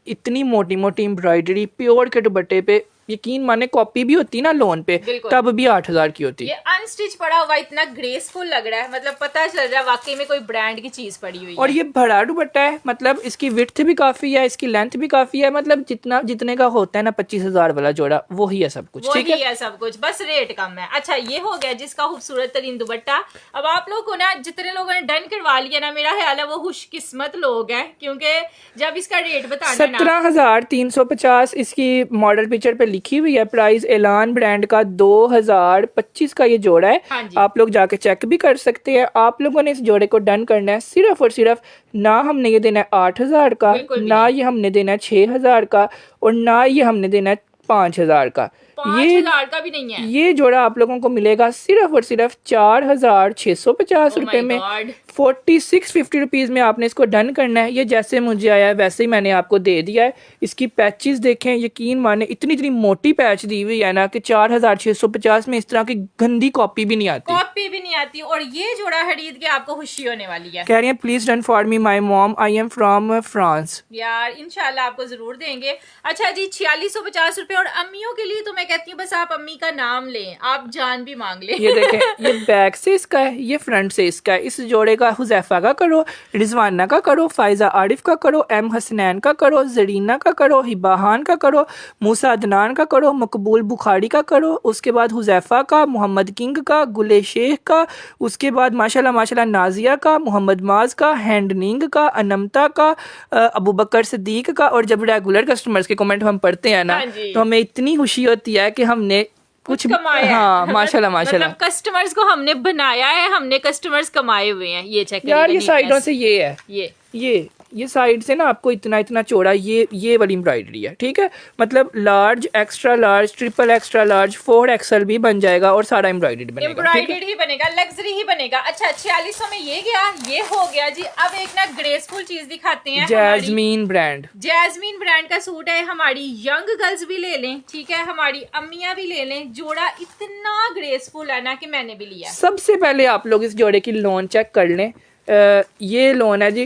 इतनी मोटी मोटी एम्ब्रॉयडरी प्योर के दुपट्टे पे, यकीन माने कॉपी भी होती ना लोन पे बिल्कुल। तब भी 8000 की होती। ये अनस्टिच पड़ा हुआ इतना ग्रेसफुल लग रहा है, मतलब पता चल रहा है वाकई में कोई ब्रांड की चीज पड़ी हुई और है। ये बड़ा दुपट्टा है, मतलब इसकी विड्थ भी काफी है, इसकी लेंथ भी काफी है, मतलब जितने का होता है ना 25,000 वाला जोड़ा, वो ही है सब कुछ, ठीक वही है। है सब कुछ, बस रेट कम है। अच्छा, ये हो गया जिसका खूबसूरत तरीन दुपट्टा। अब आप लोग को ना, जितने लोगों ने डन करवा लिया ना, मेरा ख्याल है वो खुशकिस्मत लोग हैं, क्योंकि जब इसका रेट बताना ना, 17,350 इसकी मॉडल पिक्चर पे लिखी हुई है। प्राइस एलान ब्रांड का 2025 का ये जोड़ा है। हाँ जी। आप लोग जाके चेक भी कर सकते हैं। आप लोगों ने इस जोड़े को डन करना है सिर्फ और सिर्फ, ना हमने ये देना है 8,000 का, बिल्कुल भी ना नहीं। ये हमने देना है 6,000 का, और ना ये हमने देना है 5,000 का। 5,000 का भी नहीं है। ये जोड़ा आप लोगों को मिलेगा सिर्फ और सिर्फ 4,650 Oh my रुपए में। God. 4650 रुपीज में आपने इसको डन करना है। ये जैसे मुझे आया है वैसे ही मैंने आपको दे दिया है। इसकी पैचेस देखें, यकीन माने इतनी इतनी मोटी पैच दी हुई है ना कि 4,650 में इस तरह की गंदी कॉपी भी नहीं आती। कॉपी भी नहीं आती। और ये जोड़ा खरीद के आपको खुशी होने वाली है। कह रही है please done for me my mom, I am from France. यार इंशाल्लाह आपको जरूर देंगे। अच्छा जी, 4650 रुपए। और अम्मियों के लिए तो मैं कहती हूँ बस आप अम्मी का नाम लें, आप जान भी मांग लें। ये देखें, ये बैक से इसका है, ये फ्रंट से इसका है। इस जोड़े का हुजैफा का करो, रिजवाना का करो, फायजा आरिफ का करो, एम हसनैन का करो, जरीना का करो, हिबाहान का करो, मूसा अदनान का करो, मकबूल बुखारी का करो, उसके बाद हुजैफा का, मोहम्मद किंग का, गुले शेख का, उसके बाद माशाल्लाह माशाल्लाह नाजिया का, मोहम्मद माज का, हैंडनिंग का, अनमता का, अबू बकर सिद्दीक का। और जब रेगुलर कस्टमर्स के कमेंट हम पढ़ते हैं ना, हाँ जी। तो हमें इतनी खुशी होती है कि हमने कुछ कमाया है। हाँ, माशाल्लाह माशाल्लाह। मतलब कस्टमर्स को हमने बनाया है, हमने कस्टमर्स कमाए हुए हैं। ये चेक यार ये साइडों से ये है, ये ये ये साइड से ना आपको इतना इतना चौड़ा ये वाली एम्ब्रॉयडरी है, ठीक है। मतलब large, extra large, triple extra large, 4XL भी बन जाएगा और सारा एम्ब्रॉयडर्ड बनेगा, एम्ब्रॉयडर्ड ही बनेगा, लग्जरी ही बनेगा। अच्छा 4600 में ये गया, ये हो गया जी। अब एक ना ग्रेसफुल चीज दिखाते हैं, जैस्मीन ब्रांड। जैस्मीन ब्रांड का सूट है, हमारी यंग गर्ल्स भी ले लें, ठीक है, हमारी अम्मियां भी ले लें। जोड़ा इतना ग्रेसफुल है ना कि मैंने भी लिया। सबसे पहले आप लोग इस जोड़े की लोन चेक कर लें। ये लोन है जी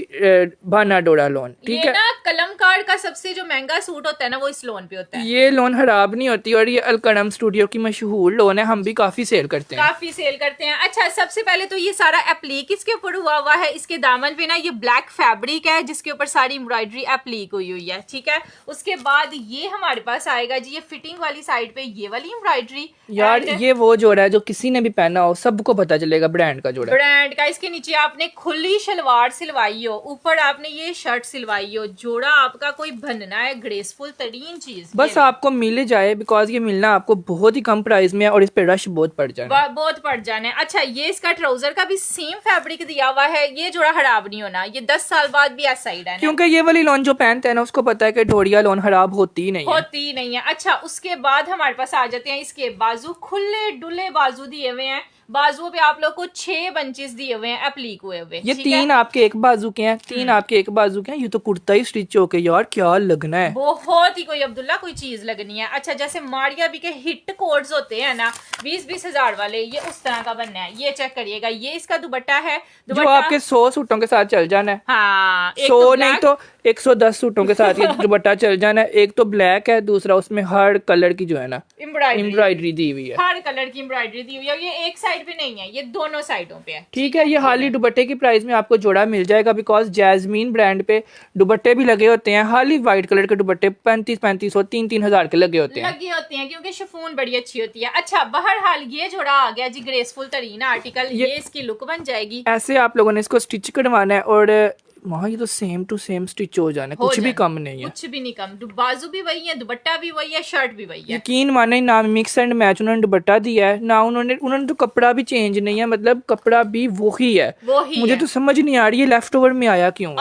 भाना डोरा लोन, ठीक है। ना कलमकार का सबसे जो महंगा सूट होता है ना वो इस लोन पे होता है। ये लोन खराब नहीं होती और ये अलकड़म स्टूडियो की मशहूर लोन है, हम भी काफी सेल करते हैं। काफी सेल करते हैं। अच्छा सबसे पहले तो ये सारा एप्लीक इसके ऊपर हुआ है। इसके दामन पे ना ये ब्लैक फैब्रिक है जिसके ऊपर सारी एम्ब्रॉयडरी एप्लीक हुई है, ठीक है। उसके बाद ये हमारे पास आएगा जी, ये फिटिंग वाली साइड पे ये वाली एम्ब्रॉयडरी। यार ये वो जोड़ा है जो किसी ने भी पहना हो सबको पता चलेगा ब्रांड का जोड़ा, ब्रांड का। इसके नीचे आपने खुली शलवार सिलवाई हो, ऊपर आपने ये शर्ट सिलवाई हो, जोड़ा आपका कोई बनना है ग्रेसफुल तरीन चीज। बस आपको मिल जाए, बिकॉज ये मिलना आपको बहुत ही कम प्राइस में है और इस पे रश बहुत पड़ जाना है, बहुत पड़ जाना है। अच्छा ये इसका ट्राउजर का भी सेम फैब्रिक दिया हुआ है, ये जोड़ा खराब नहीं होना, ये 10 साल बाद भी ऐसा ही रहना, क्योंकि ये वाली लोन जो पहनते हैं ना उसको पता है कि ढोड़िया लोन खराब होती ही नहीं है। अच्छा उसके बाद हमारे पास आ जाते हैं इसके बाजू, खुले डुले बाजू दिए हुए हैं। बाजुओं पे आप लोग को 6 बंचेस दिए हुए हैं एप्लीक हुए हुए। ये 3 आपके एक बाजू के हैं, 3 आपके एक बाजू के हैं। ये तो कुर्ता ही स्टिच होके यार क्या लगना है, बहुत ही कोई अब्दुल्ला कोई चीज लगनी है। अच्छा जैसे मारिया बी के हिट कोड्स होते हैं ना 20-20 हजार वाले, ये उस तरह का बनना है। ये चेक करिएगा, ये इसका दुपट्टा है, जो आपके 100 सूटों के साथ चल जाना है। हाँ 100 नहीं तो 110 सूटों के साथ ये दुपट्टा चल जाना है। एक तो ब्लैक है, दूसरा उसमें हर कलर की जो है ना एम्ब्रॉयडरी दी हुई है, हर कलर की एम्ब्रॉयडरी दी हुई है। ये एक साइड पे नहीं है, ये दोनों साइडों पे है, ठीक है। ये हाली दुपट्टे की प्राइस में आपको जोड़ा मिल जाएगा, बिकॉज जैस्मीन ब्रांड पे दुपट्टे भी लगे होते हैं। हाली व्हाइट कलर के दुपट्टे 3500 3-3 हजार के लगे होते हैं क्योंकि शिफॉन बड़ी अच्छी होती है। अच्छा बहरहाल ये जोड़ा आ गया जी ग्रेसफुल तरीन आर्टिकल, ये इसकी लुक बन जाएगी। ऐसे आप लोगों ने इसको स्टिच करवाना है और वहाँ ये तो सेम टू सेम स्टिच हो जाना है, कुछ भी कम नहीं है, कुछ भी नहीं कम। बाजू भी वही है, दुपट्टा भी वही है, शर्ट भी वही है। यकीन माने ना मिक्स एंड मैच उन्होंने दुपट्टा दिया है ना उन्होंने तो कपड़ा भी चेंज नहीं है, मतलब कपड़ा भी वही है। मुझे तो समझ नहीं आ रही है लेफ्ट ओवर में आया क्यों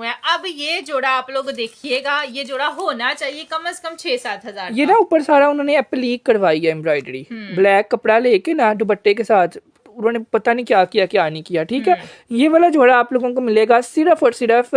है। अब ये जोड़ा आप लोग देखिएगा, ये जोड़ा होना चाहिए कम से कम 6-7 हजार। ये ना ऊपर सारा उन्होंने एप्लीक करवाई है एम्ब्रॉयडरी, ब्लैक कपड़ा लेके ना दुपट्टे के साथ उन्होंने पता नहीं क्या किया क्या नहीं किया, ठीक है। ये वाला जोड़ा आप लोगों को मिलेगा सिर्फ और सिर्फ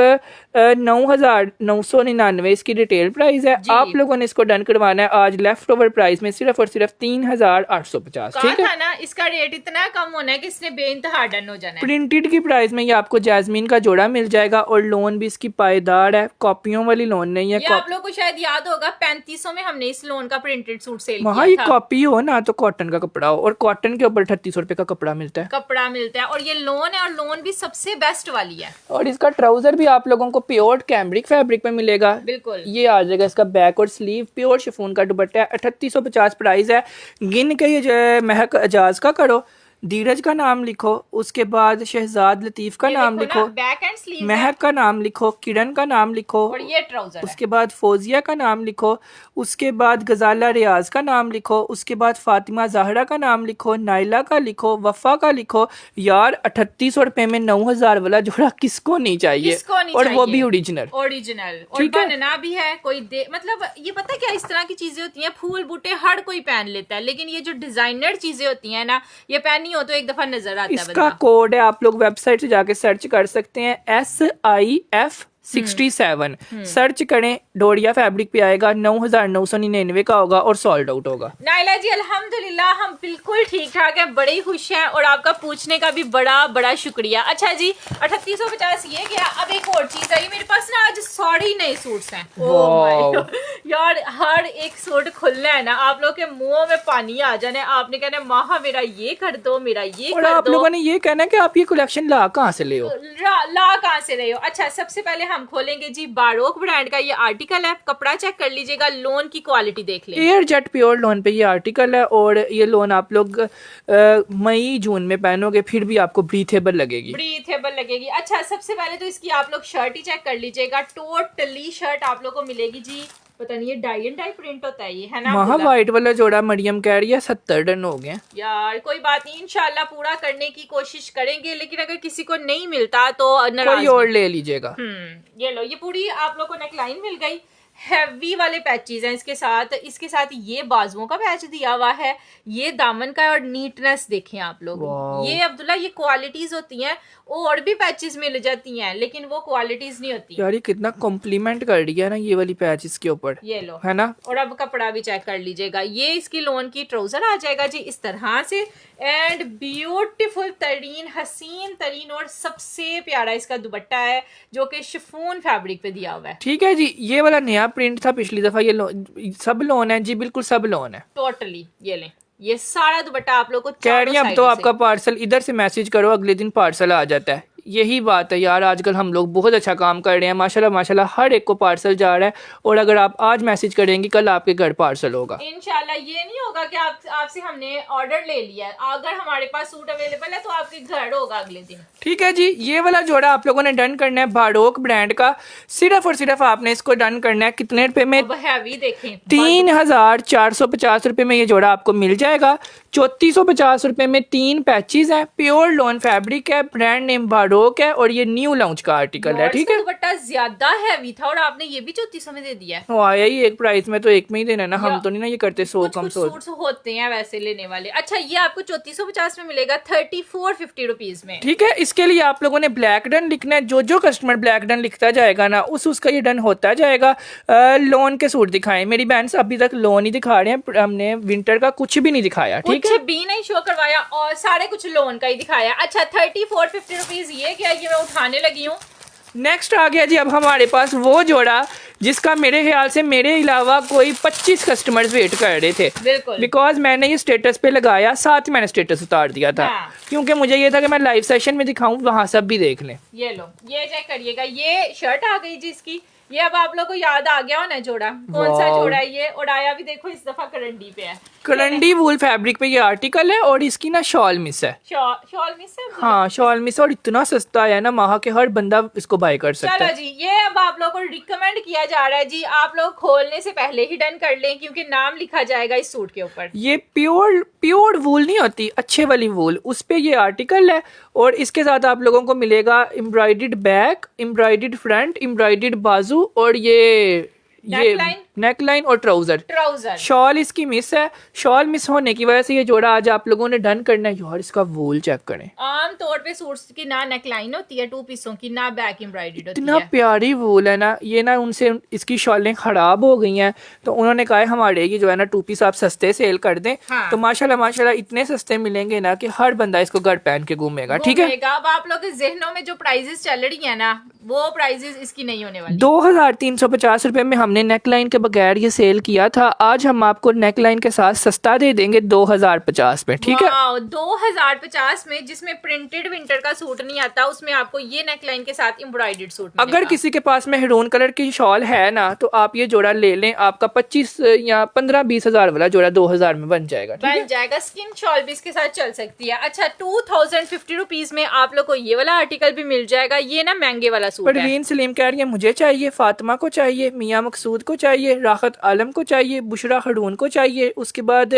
9,999 इसकी रिटेल प्राइस है। आप लोगों ने इसको डन करवाना है आज लेफ्ट ओवर प्राइस में सिर्फ और सिर्फ 3,850, ठीक है ना। इसका रेट इतना कम होना है कि इसने बेइंतहा डन हो जाना है। प्रिंटेड की प्राइस में ये आपको जैस्मीन का जोड़ा मिल जाएगा और लोन भी इसकी पायदार है, कॉपियों वाली लोन नहीं है। आप लोग को शायद याद होगा 3500 में हमने इस लोन का प्रिंटेड सूट सेल किया था। ये कॉपी हो ना तो कॉटन का कपड़ा हो, और कॉटन के ऊपर 3800 रुपए का कपड़ा मिलता है और ये लोन है, और लोन भी सबसे बेस्ट वाली है। और इसका ट्राउजर भी आप लोगों को प्योर कैम्ब्रिक फैब्रिक में मिलेगा, बिल्कुल। ये आ जाएगा इसका बैक और स्लीव, प्योर शिफॉन का दुपट्टा है, 3850 प्राइस है। गिन के ये जो है महक एजाज का करो, धीरज का नाम लिखो, उसके बाद शहजाद लतीफ का नाम लिखो, बैक एंड स्लीव महक का नाम लिखो, किरण का नाम लिखो, और ये ट्राउजर उसके बाद फौजिया का नाम लिखो, उसके बाद गजाला रियाज का नाम लिखो, उसके बाद फातिमा ज़ाहरा का नाम लिखो, नाइला का लिखो, वफा का लिखो। यार 3800 रुपए में 9000 वाला जोड़ा किसको नहीं चाहिए, और वो भी ओरिजिनल और बनना भी है कोई मतलब ये पता क्या इस तरह की चीजें होती हैं, फूल बूटे हर कोई पहन लेता है, लेकिन ये जो डिजाइनर चीजें होती हैं ना ये पहन हो तो एक दफा नजर आता है। इसका कोड है, आप लोग वेबसाइट से जाके सर्च कर सकते हैं, SIF 67 सर्च करें, डोरिया फैब्रिक पे आएगा, 9,999 का होगा और सोल्ड आउट होगा। नाइला जी अल्हम्दुलिल्लाह हम बिल्कुल ठीक ठाक है, बड़े ही खुश हैं, और आपका पूछने का भी बड़ा बड़ा शुक्रिया। अच्छा जी 3850 ये गया। अब एक और चीज आई मेरे पास ना, आज 100 नए सूट्स हैं। यार हर एक सूट खुलना है ना, आप लोग के मुंहों में पानी आ जाना है, आपने कहना माहा मेरा ये कर दो, मेरा ये कर दो, आप लोगों ने ये कहना है कि आप ये कलेक्शन ला कहाँ से ले हो, ला कहाँ से रहे हो। अच्छा सबसे पहले हम खोलेंगे जी बारोक ब्रांड का ये आर्टिकल है, कपड़ा चेक कर लीजिएगा, लोन की क्वालिटी देख लें, एयर जेट प्योर लोन पे ये आर्टिकल है, और ये लोन आप लोग मई जून में पहनोगे फिर भी आपको ब्रीथेबल लगेगी। अच्छा सबसे पहले तो इसकी आप लोग शर्ट ही चेक कर लीजिएगा, टोटली शर्ट आप लोग को मिलेगी जी पता नहीं ये डाई एंड डाई प्रिंट होता है ये, है ना वहाँ अब्दुल्ला? व्हाइट वाला जोड़ा मरियम कह रही है 70 डन हो गए। यार कोई बात नहीं, इंशाल्लाह पूरा करने की कोशिश करेंगे, लेकिन अगर किसी को नहीं मिलता तो नाराज कोई और ले लीजिएगा। ये लो, ये पूरी आप लोग को नेकलाइन मिल गई। हैवी वाले पैचेस हैं इसके साथ ये बाजुओं का पैच दिया हुआ है, ये दामन का, और नीटनेस देखें आप लोग। वाओ। ये अब्दुल्ला ये क्वालिटीज होती हैं, और भी पैचेस मिल जाती हैं लेकिन वो क्वालिटीज नहीं होती। यार ये कितना कॉम्प्लीमेंट कर रही है ना ये वाली पैच इसके ऊपर, ये लो, है ना। और अब कपड़ा भी चेक कर लीजिएगा। ये इसकी लोन की ट्राउजर आ जाएगा जी इस तरह से, एंड ब्यूटीफुल तरीन, हसीन तरीन, और सबसे प्यारा इसका दुपट्टा है जो कि शिफॉन फैब्रिक पे दिया हुआ है। ठीक है जी, ये वाला नया प्रिंट था पिछली दफा, ये सब लोन है जी, बिल्कुल सब लोन है टोटली। ये लें, ये सारा दुपट्टा आप लोग को कह रही है। अब तो आपका पार्सल इधर से मैसेज करो, अगले दिन पार्सल आ जाता है। यही बात है यार, आजकल हम लोग बहुत अच्छा काम कर रहे हैं माशाल्लाह माशाल्लाह, हर एक को पार्सल जा रहा है, और अगर आप आज मैसेज करेंगे कल आपके घर पार्सल होगा इंशाल्लाह। ये नहीं होगा कि आपसे हमने ऑर्डर ले लिया है, अगर हमारे पास सूट अवेलेबल है तो आपके घर होगा अगले दिन। ठीक है जी, ये वाला जोड़ा आप लोगों ने डन करना है बाडोक ब्रांड का। सिर्फ और सिर्फ आपने इसको डन करना है कितने रुपए में? हैवी देखें, 3450 रुपए में ये जोड़ा आपको मिल जाएगा। 3450 रुपए में 3 पैचेस हैं, प्योर लॉन फैब्रिक है, ब्रांड नेम बाडोक है, और ये न्यू लॉन्च का आर्टिकल है। ठीक है, दुपट्टा ज्यादा हैवी था और आपने ये भी 3400 में दे दिया है। वो आया ही एक प्राइस में, तो एक में ही देना है ना, हम तो नहीं ना ये करते 100 कम 100 सूट्स होते हैं वैसे लेने वाले। अच्छा, ये आपको 3450 में मिलेगा 3450 रुपीज में। ठीक है, इसके लिए आप लोगों ने ब्लैक डन लिखना है। जो कस्टमर ब्लैक डन लिखता जाएगा ना उसका ये डन होता जाएगा। लोन के सूट दिखाएं, मेरी बहन से अभी तक लोन ही दिखा रहे हैं, हमने विंटर का कुछ भी नहीं दिखाया। ठीक है, कुछ भी नहीं शो करवाया और सारे कुछ लोन का ही दिखाया। अच्छा, 3450 रुपीज ये क्या, ये मैं उठाने लगी हूँ। नेक्स्ट आ गया जी अब हमारे पास वो जोड़ा जिसका मेरे ख्याल से मेरे अलावा कोई 25 कस्टमर्स वेट कर रहे थे। बिल्कुल, बिकॉज मैंने ये स्टेटस पे लगाया, साथ ही मैंने स्टेटस उतार दिया था। हाँ। क्योंकि मुझे ये था कि मैं लाइव सेशन में दिखाऊं, वहां सब भी देख लें। ये लो, ये चेक करिएगा, ये शर्ट आ गई जी इसकी। ये अब आप लोग को याद आ गया होना जोड़ा, कौन सा जोड़ा है ये। और आया भी देखो इस दफा करंडी पे है, करंडी वूल फैब्रिक पे ये आर्टिकल है, और इसकी ना शॉल मिस है। शॉल मिस है। हाँ, शॉल मिस, और इतना सस्ता है ना, वहाँ के हर बंदा इसको बाय कर सकता चलो है। जी, ये अब आप लोग को रिकमेंड किया जा रहा है जी, आप लोग खोलने से पहले ही डन कर लें क्योंकि नाम लिखा जाएगा इस सूट के ऊपर। ये प्योर वूल नहीं होती, अच्छे वाली वूल, उस पे ये आर्टिकल है। और इसके साथ आप लोगों को मिलेगा embroidered back, embroidered front, embroidered बाजू, और ये नेकलाइन और ट्राउजर। शॉल इसकी मिस है। शॉल मिस होने की वजह से ये जोड़ा आज आप लोगों ने डन करना है। यार इसका वूल चेक करें, आम तौर पे सूट्स की ना नेकलाइन होती है 2 पीसों की, ना बैक एम्ब्रॉयडर्ड होती इतना है। प्यारी वूल है ना, ये ना उनसे इसकी शॉलें खराब हो गई हैं, तो उन्होंने कहा है हमारे ये जो है ना 2 पीस आप सस्ते सेल कर दें। हाँ। तो माशाल्लाह इतने सस्ते मिलेंगे ना कि हर बंदा इसको घर पहन के घूमेगा। ठीक है, अब आप लोग के जहनों में जो प्राइजेस चल रही है ना, वो प्राइजेस इसकी नहीं होने वाली। 2350 रुपए में हमने नेकलाइन के बगैर ये सेल किया था, आज हम आपको नेकलाइन के साथ सस्ता दे देंगे 2050 में। ठीक है, 2050 में, जिसमें प्रिंटेड विंटर का सूट नहीं आता, उसमें आपको ये नेकलाइन के साथ एम्ब्रॉयडर्ड सूट मिलेगा। अगर किसी के पास मेहरून कलर की शॉल है ना, तो आप ये जोड़ा ले लें, आपका 25 या 15-20 हजार वाला जोड़ा 2000 में बन जाएगा। बन जाएगा, स्किन शॉल भी इसके साथ चल सकती है। अच्छा, 2050 रुपीज में आप लोग को ये वाला आर्टिकल भी मिल जाएगा। ये ना महंगे वाला सूट है। परवीन सलीम कह रही है मुझे चाहिए, फातिमा को चाहिए, मियां मकसूद को चाहिए, राहत आलम को चाहिए, बुशरा खडून को चाहिए, उसके बाद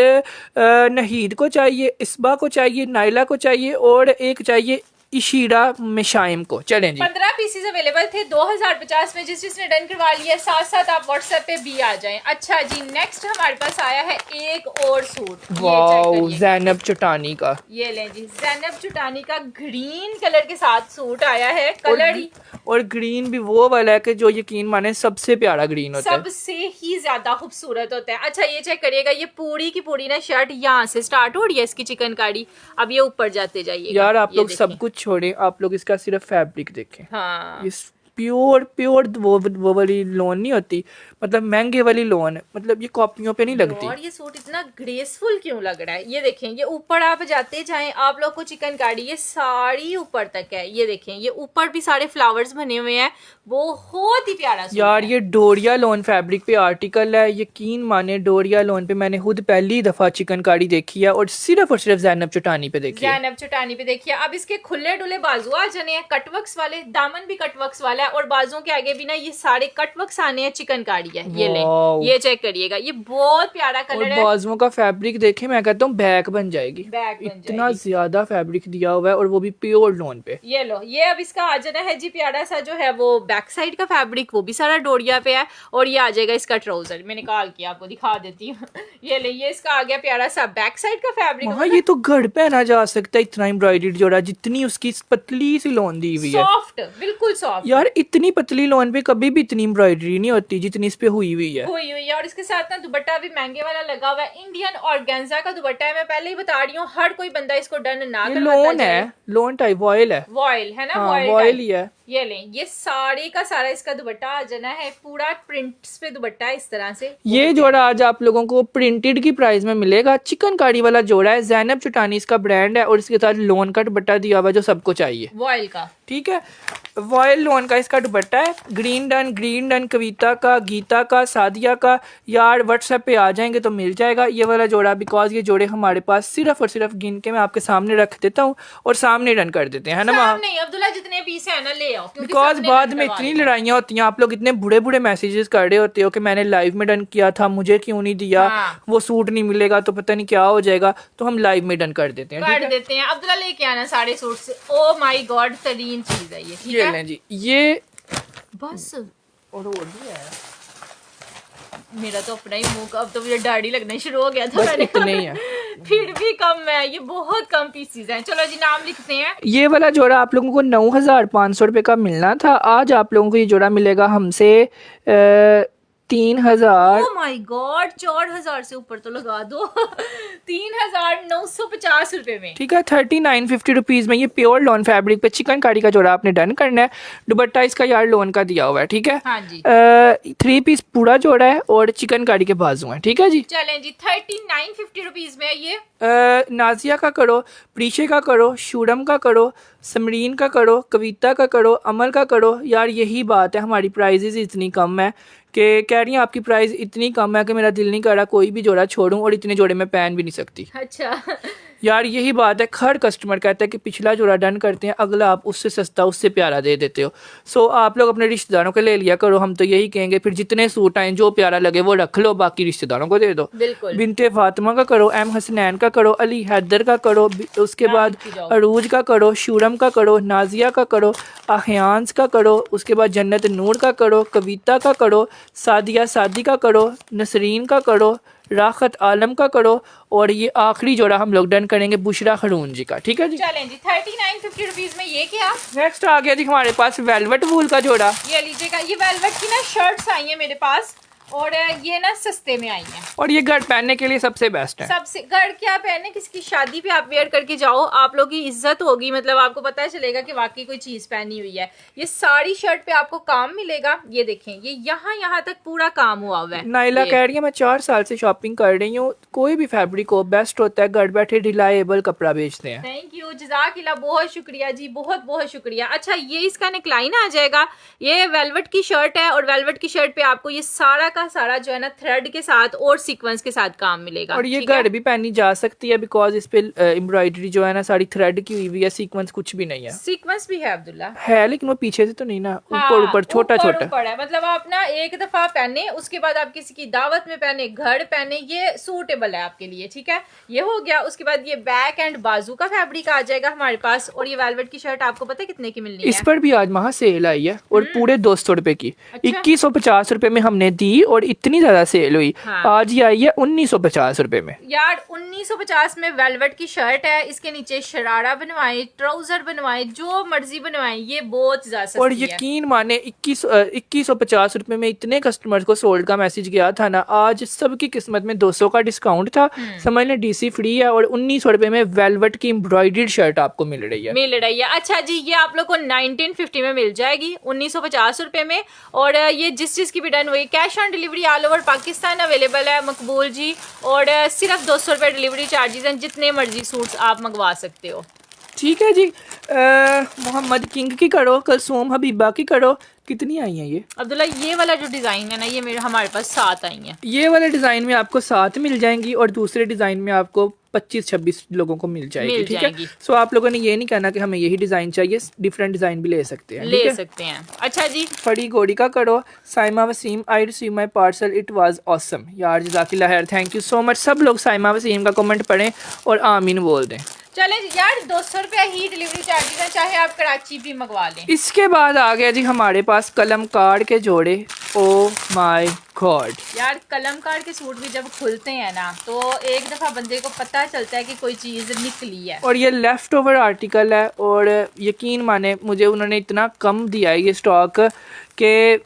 नहीद को चाहिए, इसबा को चाहिए, नाइला को चाहिए, और एक चाहिए इशीरा मिशाइम को। चलें जी, 15 पीसेस अवेलेबल थे 2050 में। जिसने डन करवा लिया, साथ साथ आप व्हाट्सएप पे भी आ जाएं। अच्छा जी, नेक्स्ट हमारे पास आया है एक और सूट। वाओ, ज़ैनब चुटानी का। ये लें जी, ज़ैनब चुटानी का ग्रीन कलर के साथ सूट आया है। कलर ही और ग्रीन भी वो वाला है कि जो यकीन माने सबसे प्यारा ग्रीन होता है, सबसे ही ज्यादा खूबसूरत होता है। अच्छा, ये चेक करिएगा, ये पूरी की पूरी ना शर्ट यहाँ से स्टार्ट हो रही है इसकी चिकनकारी, अब ये ऊपर जाते जाइए। यार आप लोग सब कुछ छोड़ें, आप लोग इसका सिर्फ फैब्रिक देखें। हाँ, ये प्योर वो वाली लोन नहीं होती, मतलब महंगे वाली लोन, मतलब ये कॉपियों पे नहीं लगती। और ये सूट इतना ग्रेसफुल क्यों लग रहा है? ये देखें, ये ऊपर आप जाते जाएं, आप लोग को चिकनकारी ये साड़ी ऊपर तक है। ये देखें, ये ऊपर भी सारे फ्लावर्स बने हुए हैं, बहुत ही प्यारा सूट यार है। ये डोरिया लोन फैब्रिक पे आर्टिकल है, यकीन माने डोरिया लोन पे मैंने खुद पहली दफा चिकनकारी देखी है, और सिर्फ ज़ैनब चुटानी पे देखी है। ज़ैनब चुटानी पे देखिए। अब इसके खुले डुले बाजू आ जाने हैं, कटवर्क्स वाले, दामन भी कटवर्क्स वाला वाला है और बाजुओं के आगे भी ना ये सारे कट वर्क्स आने हैं, चिकनकारी है। ये वाओ। लें, ये चेक करिएगा, ये बहुत प्यारा कलर और है। बाजुओं का फैब्रिक देखे, मैं कहता हूँ बैक बन जाएगी, बैक बन इतना जाएगी। ज्यादा फैब्रिक दिया हुआ है और वो भी प्योर लॉन पे। ये लो, ये अब इसका आ जाना है जी प्यारा सा जो है वो बैक साइड का फैब्रिक, वो भी सारा डोरिया पे है। और ये आ जाएगा इसका ट्राउजर, मैं निकाल के आपको दिखा देती हूँ। ये ले, ये इसका आ गया प्यारा सा बैक साइड का फैब्रिक। हाँ, ये तो घर पहना जा सकता है, इतना एम्ब्रॉयडर्ड जोड़ा, जितनी उसकी पतली सी लॉन दी हुई है। सॉफ्ट, बिल्कुल सॉफ्ट यार इतनी पतली लॉन पे कभी भी इतनी एम्ब्रॉयडरी नहीं होती जितनी इस पे हुई हुई है। हुई हुई है। और इसके साथ ना दुपट्टा भी महंगे वाला लगा हुआ है, इंडियन ऑर्गेन्जा का दुपट्टा है। मैं पहले ही बता रही हूँ, हर कोई बंदा इसको डन ना ये करवाता लॉन जाए। है, लॉन टाइप वॉयल है। वॉयल है ना, हाँ, वॉयल वॉयल टाइप। ही है। ये लें, ये सारे का सारा इसका दुपट्टा आ जाना है, पूरा प्रिंट्स पे दुपट्टा है इस तरह से। ये जोड़ा आज आप लोगों को प्रिंटेड की प्राइस में मिलेगा। चिकनकारी वाला जोड़ा है, ज़ैनब चुटानी इसका ब्रांड है और इसके साथ लोन का दुपट्टा दिया हुआ जो सबको चाहिए, वॉयल का। ठीक है। वॉयल लोन का इसका दुपट्टा है। ग्रीन डन कविता का, गीता का, सादिया का। यार व्हाट्सएप पे आ जाएंगे तो मिल जाएगा ये वाला जोड़ा, बिकॉज ये जोड़े हमारे पास सिर्फ और सिर्फ गिन के मैं आपके सामने रख देता हूँ और सामने डन कर देते हैं, है ना माँ? नहीं अब्दुल्ला, जितने पीस है ना ले आओ, क्योंकि बिकॉज सबने बाद डन में करवा इतनी लिया। लड़ाइयाँ होती हैं, आप लोग इतने बुरे बुरे मैसेजेस कर रहे होते हो कि मैंने लाइव में डन किया था, मुझे क्यों नहीं दिया, हाँ। वो सूट नहीं मिलेगा तो पता नहीं क्या हो जाएगा, तो हम लाइव में डन कर देते हैं, ठीक कर है? देते हैं। अब्दुल्ला लेके आना सारे सूट से। ओ माय गॉड, तरीन चीज है ये, ठीक ये है लें जी, ये बस। और भी है, मेरा तो अपना ही मुंह, अब तो मुझे डर ही लगना शुरू हो गया था। बस मैंने इतने ही है। फिर भी कम है, ये बहुत कम पीसीज हैं। चलो जी, नाम लिखते हैं। ये वाला जोड़ा आप लोगों को 9,500 रुपये का मिलना था, आज आप लोगों को ये जोड़ा मिलेगा हमसे 3,000। ओ माय गॉड, 4,000 से ऊपर तो लगा दो। 3,950 रुपए में, ठीक है। 3950 रुपीज में ये प्योर लॉन फैब्रिक पे चिकनकारी का जोड़ा आपने डन करना है। दुपट्टा इसका यार लॉन का दिया हुआ है, ठीक है। हाँ जी। 3 पीस पूरा जोड़ा है और चिकनकारी के बाजू हैं, ठीक है जी। चलें जी, 3950 रुपीज में ये। नाजिया का करो, प्रीशे का करो, शूरम का करो, समरीन का करो, कविता का करो, अमल का करो। यार यही बात है, हमारी प्राइजेज इतनी कम है कि कह रही हैं आपकी प्राइस इतनी कम है कि मेरा दिल नहीं कर रहा कोई भी जोड़ा छोड़ूं, और इतने जोड़े में पहन भी नहीं सकती। अच्छा। यार यही बात है, हर कस्टमर कहता है कि पिछला जोड़ा डन करते हैं, अगला आप उससे सस्ता उससे प्यारा दे देते हो। सो आप लोग अपने रिश्तेदारों के ले लिया करो, हम तो यही कहेंगे। फिर जितने सूट आए जो प्यारा लगे वो रख लो, बाकी रिश्तेदारों को दे दो। बिल्कुल। बिनते फातिमा का करो, एम हसनैन का करो, अली हैदर का करो, उसके बाद की जाओ। अरूज का करो, शूरम का करो, नाजिया का करो, आह्यांस का करो, उसके बाद जन्नत नूर का करो, कविता का करो, सादिया सादी का करो, नसरीन का करो, राहत आलम का करो, और ये आखिरी जोड़ा हम लोग डन करेंगे बुशरा खरून जी का, ठीक है जी। चलें जी, 3950 रुपीज में ये क्या। नेक्स्ट आ गया जी हमारे पास वेलवेट वूल का जोड़ा। ये लीजिएगा, ये वेलवेट की ना शर्ट्स आई हैं मेरे पास, और ये ना सस्ते में आई हैं। और ये घर पहनने के लिए सबसे बेस्ट है। सबसे घर क्या पहने, किसी की शादी पे आप वेयर करके जाओ, आप लोग की इज्जत होगी, मतलब आपको पता चलेगा कि वाकई कोई चीज पहनी हुई है। ये सारी शर्ट पे आपको काम मिलेगा, ये देखें, ये यहाँ तक पूरा काम हुआ हुआ है। नाइला कह रही है मैं 4 साल से शॉपिंग कर रही हूँ, कोई भी फैब्रिक हो बेस्ट होता है, घर बैठे रिलायबल कपड़ा बेचते हैं। थैंक यू, जज़ाकिल्लाह, बहुत शुक्रिया जी, बहुत बहुत शुक्रिया। अच्छा, ये इसका नेकलाइन आ जाएगा, ये वेलवेट की शर्ट है और वेलवेट की शर्ट पे आपको ये सारा का सारा जो है ना थ्रेड के साथ और सीक्वेंस के साथ काम मिलेगा। और ये घर भी पहनी जा सकती है, बिकॉज इस पे एम्ब्रॉयडरी जो है ना सारी थ्रेड की हुई हुई है, सीक्वेंस कुछ भी नहीं है। सीक्वेंस भी है अब्दुल्ला, है लेकिन वो पीछे से तो नहीं ना, हाँ, ऊपर ऊपर छोटा छोटा। ऊपर है, मतलब आप ना एक दफा पहने, उसके बाद आप किसी की दावत में पहने, घर पहने, ये सूटेबल है आपके लिए, ठीक है। ये हो गया। उसके बाद ये बैक एंड बाजू का फैब्रिक आ जाएगा हमारे पास, और ये वेलवेट की शर्ट आपको पता है कितने की मिलनी इस है। पर भी आज महा सेल आई है और पूरे 200 रुपए की। अच्छा। 2150 रुपए में हमने दी और इतनी ज्यादा सेल हुई। हाँ। आज ये आई है 1950 रुपए में। यार 1950 में वेलवेट की शर्ट है, इसके नीचे शरारा बनवाए, ट्राउजर बनवाए, जो मर्जी बनवाए, ये बहुत ज्यादा सस्ती और है। यकीन माने 2150 रुपए में इतने कस्टमर्स को सोल्ड का मैसेज गया था ना, आज सबकी किस्मत में 200 का डिस्काउंट था, समझ लें डीसी फ्री है, और 1900 रुपए में वेलवेट की एम्ब्रॉयडर्ड शर्ट आपको मिल रही है। मिल रही है। अच्छा जी, ये आप लोग को 1950 में मिल जाएगी, 1950 रुपए में। और ये जिस चीज की भी डन हुई, cash on delivery all over Pakistan available है, मकबूल जी। और सिर्फ 200 रुपए डिलीवरी चार्जेस हैं, जितने मर्जी सूट्स आप मंगवा सकते हो। ठीक है जी। मोहम्मद किंग की करो, कलसूम हबीबा की करो। कितनी आई हैं ये? अब्दुल्ला, ये वाला जो डिजाइन है ना, ये मेरे हमारे पास 7 आई हैं। ये वाले डिजाइन में आपको 7 मिल जाएंगी और दूसरे डिजाइन में आपको 25-26 लोगों को मिल जाएगी। मिल ठीक जाएगी। है, सो आप लोगों ने ये नहीं कहना कि हमें यही डिजाइन चाहिए, डिफरेंट डिजाइन भी ले सकते हैं। ले सकते हैं। अच्छा जी, फड़ी गोड़ी का करो। Saima Waseem, I receive my parcel, it was awesome. यार जज़ाकिल्लाह खैर, थैंक यू सो मच। सब लोग साइमा वसीम का कमेंट पढ़ें और आमीन बोल दें। चले यार, 200 रुपया ही डिलीवरी चार्जेस है, चाहे आप कराची भी मंगवा लें। इसके बाद आ गया जी हमारे पास कलमकार के जोड़े। ओ माय गॉड यार, कलमकार के सूट भी जब खुलते हैं ना, तो एक दफा बंदे को पता चलता है कि कोई चीज निकली है। और ये लेफ्ट ओवर आर्टिकल है, और यकीन माने मुझे उन्होंने इतना कम दिया है ये स्टॉक कि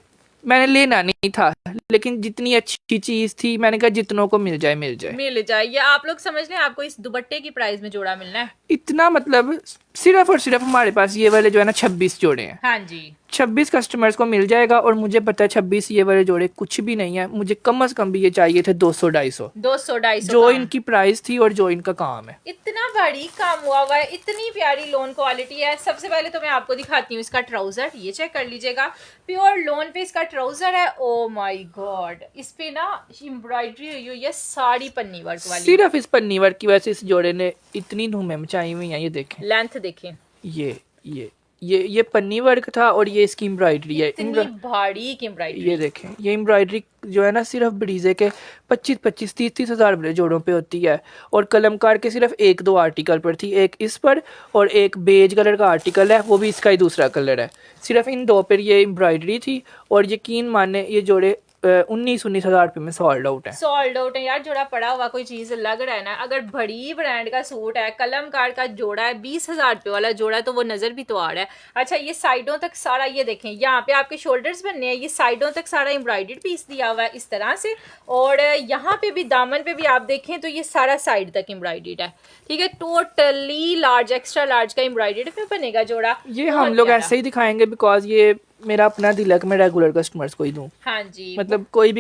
मैंने लेना नहीं था, लेकिन जितनी अच्छी चीज थी मैंने कहा जितनों को मिल जाए मिल जाए। मिल जाए, ये आप लोग समझ लें आपको इस दुपट्टे की प्राइस में जोड़ा मिलना है। इतना मतलब सिर्फ और सिर्फ हमारे पास ये वाले जो है ना 26 जोड़े हैं। हाँ जी, 26 कस्टमर्स को मिल जाएगा। और मुझे पता है 26 ये वाले जोड़े कुछ भी नहीं है, मुझे कम से कम भी ये चाहिए थे 200-250 200-250 जो इनकी प्राइस थी और जो इनका काम है। इतना बड़ी काम हुआ हुआ है, इतनी प्यारी लोन क्वालिटी है। सबसे पहले तो मैं आपको दिखाती हूँ इसका ट्राउजर, ये चेक कर लीजिएगा, प्योर लोन पे इसका ट्राउजर है। ओ माय गॉड, इस पे ना एम्ब्रॉयडरी हुई है साड़ी पन्नी वर्क वाली। सिर्फ इस पन्नी वर्क की वजह से इस जोड़े ने इतनी धूमें मचाई हुई हैं। ये देखें, लेंथ देखें, ये पन्नी वर्क था और ये इसकी एम्ब्रॉयडरी है। इतनी भारी की एम्ब्रॉयडरी। ये देखें, ये एम्ब्रॉयडरी जो है ना सिर्फ ब्रीजे के 25-25, 30-30 हज़ार बड़े जोड़ों पे होती है। और कलमकार के सिर्फ 1-2 आर्टिकल पर थी, एक इस पर और एक बेज कलर का आर्टिकल है, वो भी इसका ही दूसरा कलर है। सिर्फ इन 2 पर ये एम्ब्रॉयडरी थी। और यकीन माने ये जोड़े 19 हज़ार रुपये में सोल्ड आउट है। सोल्ड आउट है यार, जोड़ा पड़ा हुआ कोई चीज लग रहा है ना। अगर बड़ी ब्रांड का सूट है, कलमकार का जोड़ा है, 20,000 रुपये वाला जोड़ा, तो वो नजर भी तो आ रहा है। अच्छा, ये साइडों तक सारा, ये देखें यहाँ पे आपके शोल्डर्स बनने हैं, ये साइडों तक सारा एम्ब्रॉयडर्ड पीस दिया हुआ है इस तरह से। और यहाँ पे भी दामन पे भी आप देखें तो ये सारा साइड तक एम्ब्रॉयडर्ड है। ठीक है, टोटली लार्ज, एक्स्ट्रा लार्ज का एम्ब्रॉयडर्ड पे बनेगा जोड़ा। ये हम लोग ऐसे ही दिखाएंगे बिकॉज ये मेरा अपना दिल है कि मैं रेगुलर कस्टमर्स को ही दूं। हाँ जी, मतलब कोई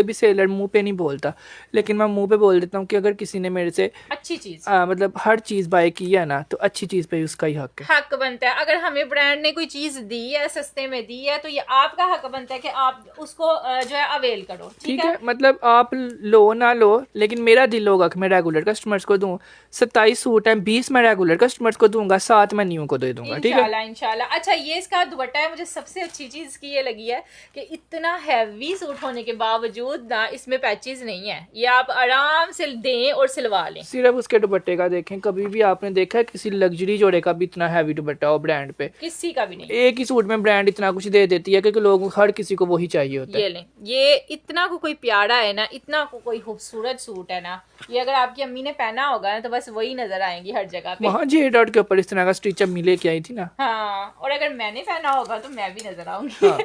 भी सेलर मुंह पे नहीं बोलता, लेकिन मैं मुंह पे बोल देता हूँ कि अगर किसी ने मेरे से अच्छी चीज मतलब हर चीज बाय की है ना, तो अच्छी चीज पे उसका ही हक है। हक बनता है। अगर हमें ब्रांड ने कोई चीज दी है, सस्ते में दी है, तो ये आपका हक बनता है कि आप उसको जो है अवेल करो। ठीक है, मतलब आप लो ना लो, लेकिन मेरा दिल होगा कि मैं रेगुलर कस्टमर्स को दूं। 27 सूट हैं, 20 मैं रेगुलर कस्टमर्स को दूंगा, 7 मैं न्यू को दे दूंगा। ठीक है, इंशाल्लाह। अच्छा, ये इसका दुपट्टा है। मुझे सबसे अच्छी चीज इसकी ये लगी है कि इतना हैवी सूट होने के बावजूद ना इसमें पैचेस नहीं है, ये आप आराम से दें और सिलवा लें। सिर्फ उसके दुपट्टे का देखें, कभी भी आपने देखा है किसी लग्जरी जोड़े का भी इतना हैवी दुपट्टा हो ब्रांड पे? किसी का भी नहीं। एक ही सूट में ब्रांड इतना कुछ दे देती है क्योंकि लोग हर किसी को वही चाहिए होता है। ये लें, ये इतना को कोई प्यारा है ना, इतना को कोई खूबसूरत सूट है ना, ये अगर आपकी अम्मी ने पहना होगा ना तो बस वही नजर आएंगी हर जगह पे। वहाँ जे डॉट के ऊपर इस तरह का स्टिच अम्मी लेके आई थी ना। हाँ, और अगर मैंने पहना होगा तो मैं भी नजर आऊंगी। हाँ।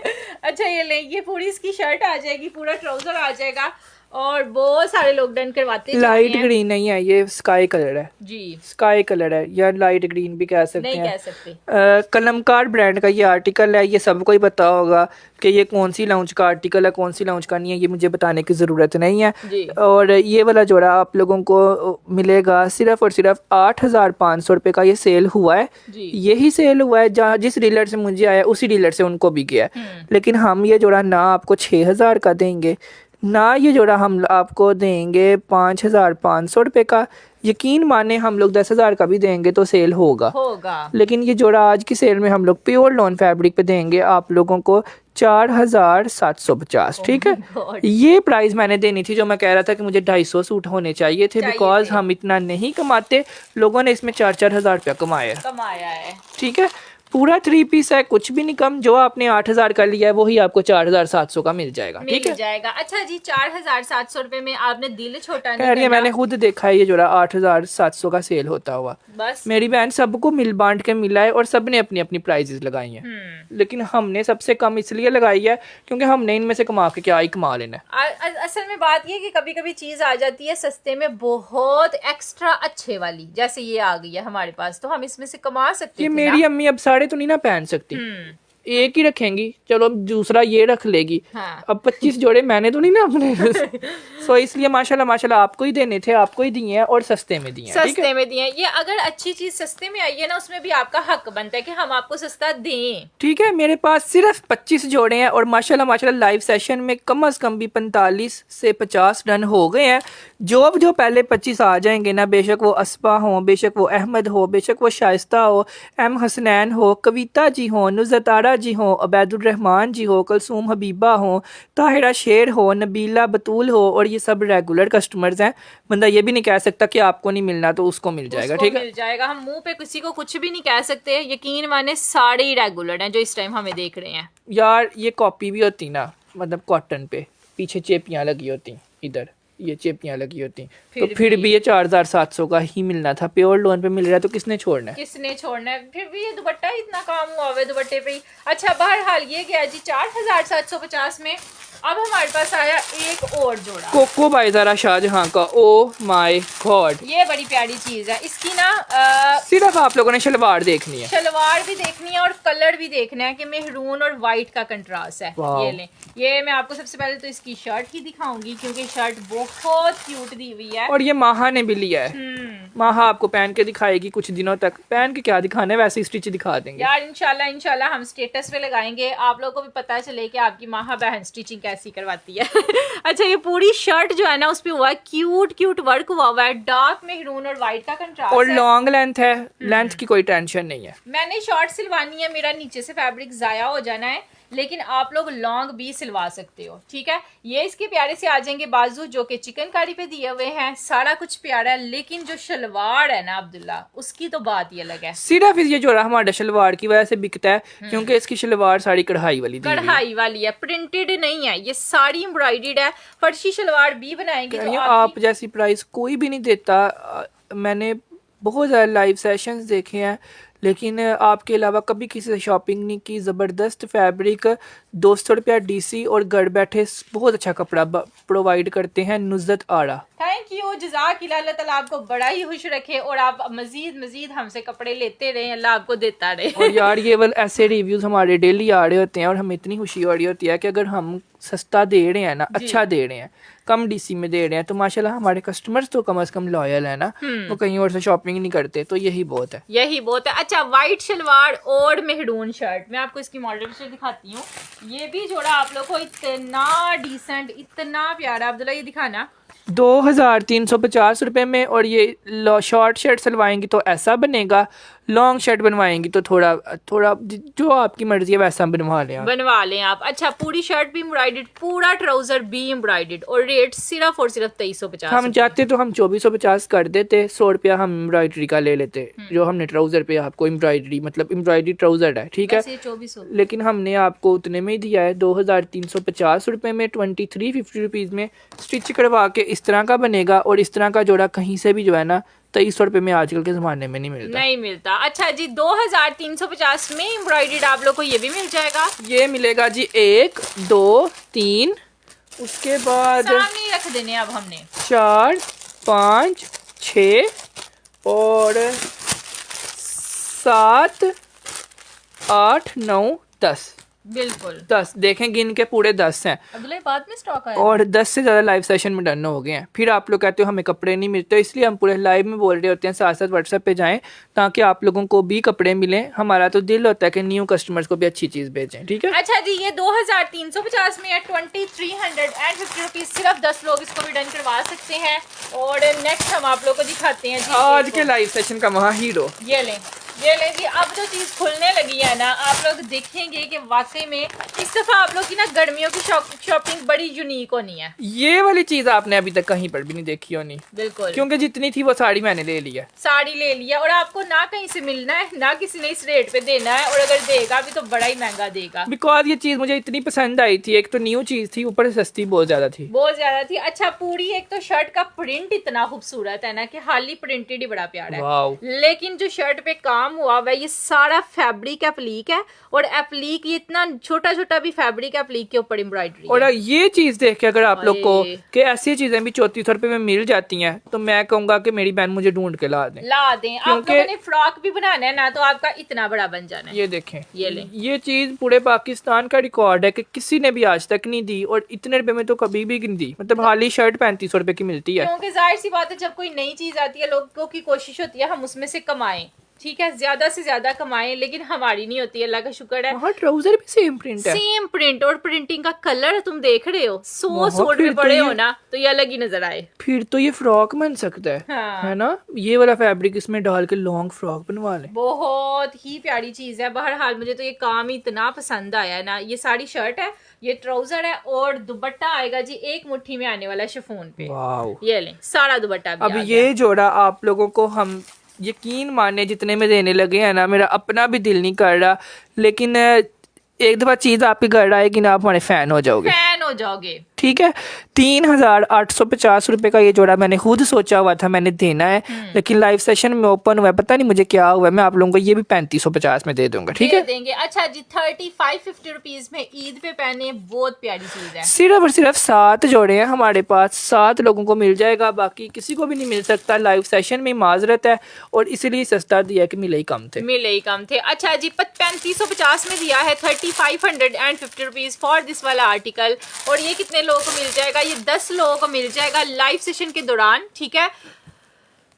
अच्छा, ये ले, ये पूरी इसकी शर्ट आ जाएगी, पूरा ट्राउजर आ जाएगा। और बहुत सारे लोग डन करवाते हैं। लाइट ग्रीन नहीं है, ये स्काई कलर है जी, स्काई कलर है या लाइट ग्रीन भी कह सकते नहीं हैं। कह सकते। कलमकार ब्रांड का ये आर्टिकल है, ये सबको ही पता होगा कि ये कौन सी लॉन्च का आर्टिकल है, कौन सी लॉन्च का नहीं है, ये मुझे बताने की ज़रूरत नहीं है जी। और ये वाला जोड़ा आप लोगों को मिलेगा सिर्फ और सिर्फ 8,500 रुपये का। ये सेल हुआ है जी। यही सेल हुआ है, जहाँ जिस डीलर से मुझे आया उसी डीलर से उनको भी गया। लेकिन हम ये जोड़ा ना आपको 6,000 का देंगे, ना ये जोड़ा हम आपको देंगे 5,500 रुपये का। यकीन माने हम लोग 10,000 का भी देंगे तो सेल होगा। लेकिन ये जोड़ा आज की सेल में हम लोग प्योर लॉन फैब्रिक पे देंगे आप लोगों को 4,750। ठीक है, ये प्राइस मैंने देनी थी जो मैं कह रहा था कि मुझे 250 सूट होने चाहिए थे बिकॉज हम इतना नहीं कमाते। लोगों ने इसमें 4-4 हज़ार रुपया कमाया है। ठीक है, पूरा 3 पीस है, कुछ भी नहीं कम। जो आपने 8,000 का लिया है वही आपको 4,700 का मिल जाएगा। ठीक है, जाएगा। अच्छा जी, 4,700 रुपए में आपने दिल छोटा कह रही है, मैंने खुद देखा है ये जोड़ा 8,700 का सेल होता हुआ। बस मेरी बहन सबको मिल बांट के मिला है और सबने अपनी अपनी प्राइजेस लगाई हैं, लेकिन हमने सबसे कम इसलिए लगाई है क्योंकि हमने इनमें से कमा के क्या ही कमा लेना है। असल में बात ये कि कभी कभी चीज आ जाती है सस्ते में बहुत एक्स्ट्रा अच्छे वाली, जैसे ये आ गई है हमारे पास, तो हम इसमें से कमा सकते ये थे मेरी ना? अम्मी अब साड़े तो नहीं ना पहन सकती, एक ही रखेंगी, चलो अब दूसरा ये रख लेगी। हाँ। अब 25 जोड़े मैंने तो नहीं ना अपने सो इसलिए माशाल्लाह माशाल्लाह आपको ही देने थे, आपको ही दिए हैं और सस्ते में दिए हैं। सस्ते में दिए। ये अगर अच्छी चीज सस्ते में आई है ना, उसमें भी आपका हक बनता है कि हम आपको सस्ता दें। ठीक है, मेरे पास सिर्फ 25 जोड़े हैं और माशाल्लाह माशाल्लाह लाइव सेशन में कम से कम भी 45 से 50 डन हो गए हैं। जो पहले 25 आ जाएंगे ना, बेशक वो असफा हो, बेशक वो अहमद हो, बेशक वो शाइस्ता हो, एम हसनैन हो, कविता जी हो, नुज़रत आरा जी हो, अबैदुर रहमान जी हो, कलसूम हबीबा हो, ताहिरा शेर हो, नबीला बतूल हो, और ये सब रेगुलर कस्टमर्स हैं। बंदा ये भी नहीं कह सकता कि आपको नहीं मिलना तो उसको मिल जाएगा। ठीक है, मिल जाएगा। हम मुंह पे किसी को कुछ भी नहीं कह सकते। यकीन माने सारे ही रेगुलर हैं जो इस टाइम हमें देख रहे हैं। यार ये कॉपी भी होती ना, मतलब कॉटन पे पीछे चेपियां लगी होती, इधर ये चेपियां लगी होती, तो फिर भी ये 4700 का ही मिलना था। प्योर लोन पे मिल रहा है तो किसने छोड़ना है? किसने छोड़ना है? फिर भी ये दुपट्टा इतना काम हुआ है दुपट्टे पे ही। अच्छा, बहरहाल ये गया जी 4750 में। अब हमारे पास आया एक और जोड़ा, कोको बाय ज़ारा शाहजहां का। ओ माय गॉड, ये बड़ी प्यारी चीज है। इसकी ना सिर्फ आप लोगों ने शलवार देखनी है, शलवार भी देखनी है और कलर भी देखना है कि मेहरून और व्हाइट का कंट्रास्ट है। वाह। ये लें। ये मैं आपको सबसे पहले तो इसकी शर्ट ही दिखाऊंगी क्योंकि शर्ट बहुत क्यूट दी हुई है। और ये माहा ने भी लिया है। माहा आपको पहन के दिखाएगी कुछ दिनों तक। पहन के क्या दिखाना है, वैसे ही स्टिच दिखा देंगे यार। इंशाल्लाह हम स्टेटस पे लगाएंगे, आप लोगों को भी पता चले कि आपकी माहा बहन स्टिचिंग कैसी करवाती है। अच्छा, ये पूरी शर्ट जो है ना, उस पे हुआ है क्यूट वर्क हुआ है। डार्क मेहरून और व्हाइट का कंट्रास्ट और है। लॉन्ग लेंथ है, लेंथ की कोई टेंशन नहीं है। मैंने शॉर्ट सिलवानी है, मेरा नीचे से फैब्रिक जाया हो जाना है, लेकिन आप लोग लॉन्ग भी सिलवा सकते हो। ठीक है, ये इसके प्यारे से आ जाएंगे बाजू जो कि चिकनकारी पे दिए हुए हैं। सारा कुछ प्यारा है, लेकिन जो शलवार है ना अब्दुल्ला, उसकी तो बात ही अलग है। सिर्फ ये जोड़ा हमारा शलवार की वजह से बिकता है क्योंकि इसकी शलवार साड़ी कढ़ाई वाली दी हुई है। कढ़ाई वाली है, प्रिंटेड नहीं है, ये सारी एम्ब्रॉयडर्ड है। फर्शी शलवार भी बनाएंगे तो आप जैसी प्राइस कोई भी नहीं देता। मैंने बहुत ज़्यादा लाइव सेशंस देखे हैं, लेकिन आपके अलावा कभी किसी से शॉपिंग नहीं की। ज़बरदस्त फैब्रिक, 200 रुपया डीसी और घर बैठे बहुत अच्छा कपड़ा प्रोवाइड करते हैं नुज़रत आरा। Thank you, जज़ाकिल्लाह। अल्लाह ताला आपको बड़ा ही खुश रखे और आप मजीद हमसे कपड़े लेते रहें, अल्लाह आपको देता रहे। और यार ये वाले ऐसे रिव्यूज़ हमारे डेली आ रहे होते हैं और हमें इतनी खुशी हो रही होती है कि अगर हम सस्ता दे रहे हैं ना, अच्छा दे रहे हैं, कम डीसी में दे रहे हैं, तो माशाल्लाह हमारे कस्टमर्स तो कम से कम लॉयल है ना, वो कहीं और से शॉपिंग नहीं करते, तो यही बहुत है। यही बहुत है। अच्छा, व्हाइट शलवार और मेहरून शर्ट, मैं आपको इसकी मॉडल पिक्चर दिखाती हूँ। ये भी जोड़ा आप लोग को इतना डिसेंट, इतना प्यारा। अब्दुल्ला ये दिखाना। 2350 रुपए में। और ये शॉर्ट शर्ट सिलवाएंगी तो ऐसा बनेगा, लॉन्ग शर्ट बनवाएंगी तो थोड़ा जो आपकी मर्जी है वैसा बनवा लें आप। अच्छा, पूरी शर्ट भी एम्ब्रॉयडर्ड, पूरा ट्राउजर भी एम्ब्रॉयडर्ड, और रेट सिर्फ और सिर्फ 2350। हम चाहते तो हम 2450 कर देते, 100 रुपया हम एम्ब्रॉयडरी का ले लेते जो हमने ट्राउजर पे आपको एम्ब्रॉयडरी, मतलब एम्ब्रॉयडरी ट्राउजर है, ठीक है, 2400, लेकिन हमने आपको उतने में ही दिया है 2350 रुपए में, 2350 रुपीज में स्टिच करवा के इस तरह का बनेगा। और इस तरह का जोड़ा कहीं से भी जो है ना 2300 रुपए में आजकल के जमाने में नहीं मिलता। अच्छा जी, 2350 में एम्ब्रॉयडर्ड आप लोग को ये भी मिल जाएगा। ये मिलेगा जी 1 2 3, उसके बाद सामने ही रख देने अब हमने 4 5 6 और 7 8 9 10। बिल्कुल 10 देखें, गिन के पूरे 10 हैं। अब्दुल्ला बाद में स्टॉक आया और 10 से ज़्यादा लाइव सेशन में डन हो गए हैं। फिर आप लोग कहते हो हमें कपड़े नहीं मिलते, इसलिए हम पूरे लाइव में बोल रहे होते हैं, साथ साथ व्हाट्सएप पे जाएं ताकि आप लोगों को भी कपड़े मिलें। हमारा तो दिल होता है कि न्यू कस्टमर्स को भी अच्छी चीज़ भेजें, ठीक है। अच्छा जी, ये 2350 में है, 2350 रुपीज। सिर्फ 10 लोग इसको भी डन करवा सकते हैं। और नेक्स्ट हम आप लोग को दिखाते हैं जी आज के लाइव सेशन का महा हीरो। ये लें जी। अब जो चीज खुलने लगी है ना, आप लोग देखेंगे कि वाकई में इस दफा आप लोग की ना गर्मियों की शॉपिंग बड़ी यूनिक होनी है। ये वाली चीज आपने अभी तक कहीं पर भी नहीं देखी होनी। बिल्कुल, क्योंकि जितनी थी वो साड़ी मैंने ले लिया, साड़ी ले लिया, और आपको ना कहीं से मिलना है ना किसी ने इस रेट पे देना है, और अगर देगा भी तो बड़ा ही महंगा देगा। बिकॉज ये चीज मुझे इतनी पसंद आई थी, एक तो न्यू चीज थी, ऊपर से सस्ती बहुत ज्यादा थी। अच्छा, पूरी एक तो शर्ट का प्रिंट इतना खूबसूरत है ना कि हाली प्रिंटेड ही बड़ा प्यारा है, लेकिन जो शर्ट पे काम काम हुआ हुआ है, ये सारा फैब्रिक एप्लीक है और एप्लीक ये इतना छोटा छोटा भी फैब्रिक एप्लीक के ऊपर एम्ब्रॉयडरी और ये चीज देख के अगर आप लोग को अरे। कि ऐसी चीजें भी 3400 रुपए में मिल जाती हैं तो मैं कहूंगा कि मेरी बहन मुझे ढूंढ के ला दें। ला दें। आप क्योंकि- लोगों ने फ्रॉक भी बनाना है ना तो आपका इतना बड़ा बन जाना है। ये देखें, ये लें। ये चीज पूरे पाकिस्तान का रिकॉर्ड है कि किसी ने भी आज तक नहीं दी और इतने रुपए में तो कभी भी नहीं दी। मतलब हाली शर्ट 3500 रुपए की मिलती है। क्योंकि जाहिर सी बात है जब कोई नई चीज आती है लोगों की कोशिश होती है हम उसमें से कमाएं, ठीक है, ज्यादा से ज्यादा कमाएं, लेकिन हमारी नहीं होती है। अल्लाह का शुक्र है वहाँ ट्राउजर भी सेम प्रिंट है। सेम प्रिंट और प्रिंटिंग का कलर तुम देख रहे हो। 100 वहाँ सूट फिर में तो पड़े ये- हो ना तो ये अलग ही नजर आए। फिर तो ये फ्रॉक बन सकता है हाँ। है ना। ये वाला फैब्रिक इसमें डाल के लॉन्ग फ्रॉक बनवा ले। बहुत ही प्यारी चीज है। बहरहाल मुझे तो ये काम ही इतना पसंद आया ना। ये साड़ी शर्ट है, ये ट्राउजर है और दुपट्टा आएगा जी एक मुट्ठी में आने वाला शिफॉन पे। वाओ। ये लें सारा दुपट्टा भी अब आ ये गया। जोड़ा आप लोगों को हम यकीन माने जितने में देने लगे हैं ना, मेरा अपना भी दिल नहीं कर रहा, लेकिन एक दफा चीज आपके घर आएगी ना आप हमारे फैन हो जाओगे। फैन हो जाओगे। ठीक है। 3850 रुपए का ये जोड़ा मैंने खुद सोचा हुआ था मैंने देना है, लेकिन लाइव सेशन में ओपन हुआ है, पता नहीं मुझे क्या हुआ है। मैं आप लोगों को ये भी 3550 में दे दूंगा। ठीक दे है। देंगे। अच्छा जी 3550 रुपीज में ईद पे पहने बहुत प्यारी चीज है। सिर्फ और सिर्फ 7 जोड़े हैं हमारे पास, 7 लोगों को मिल जाएगा, बाकी किसी को भी नहीं मिल सकता। लाइव सेशन में माजरत है और इसीलिए सस्ता दिया कि मिले ही कम थे। मिले ही कम थे। अच्छा जी 3550 में दिया है 3550 रुपीज फॉर दिस वाला आर्टिकल। और ये कितने लोगों को मिल जाएगा? ये 10 लोगों को मिल जाएगा लाइव सेशन के दौरान। ठीक है।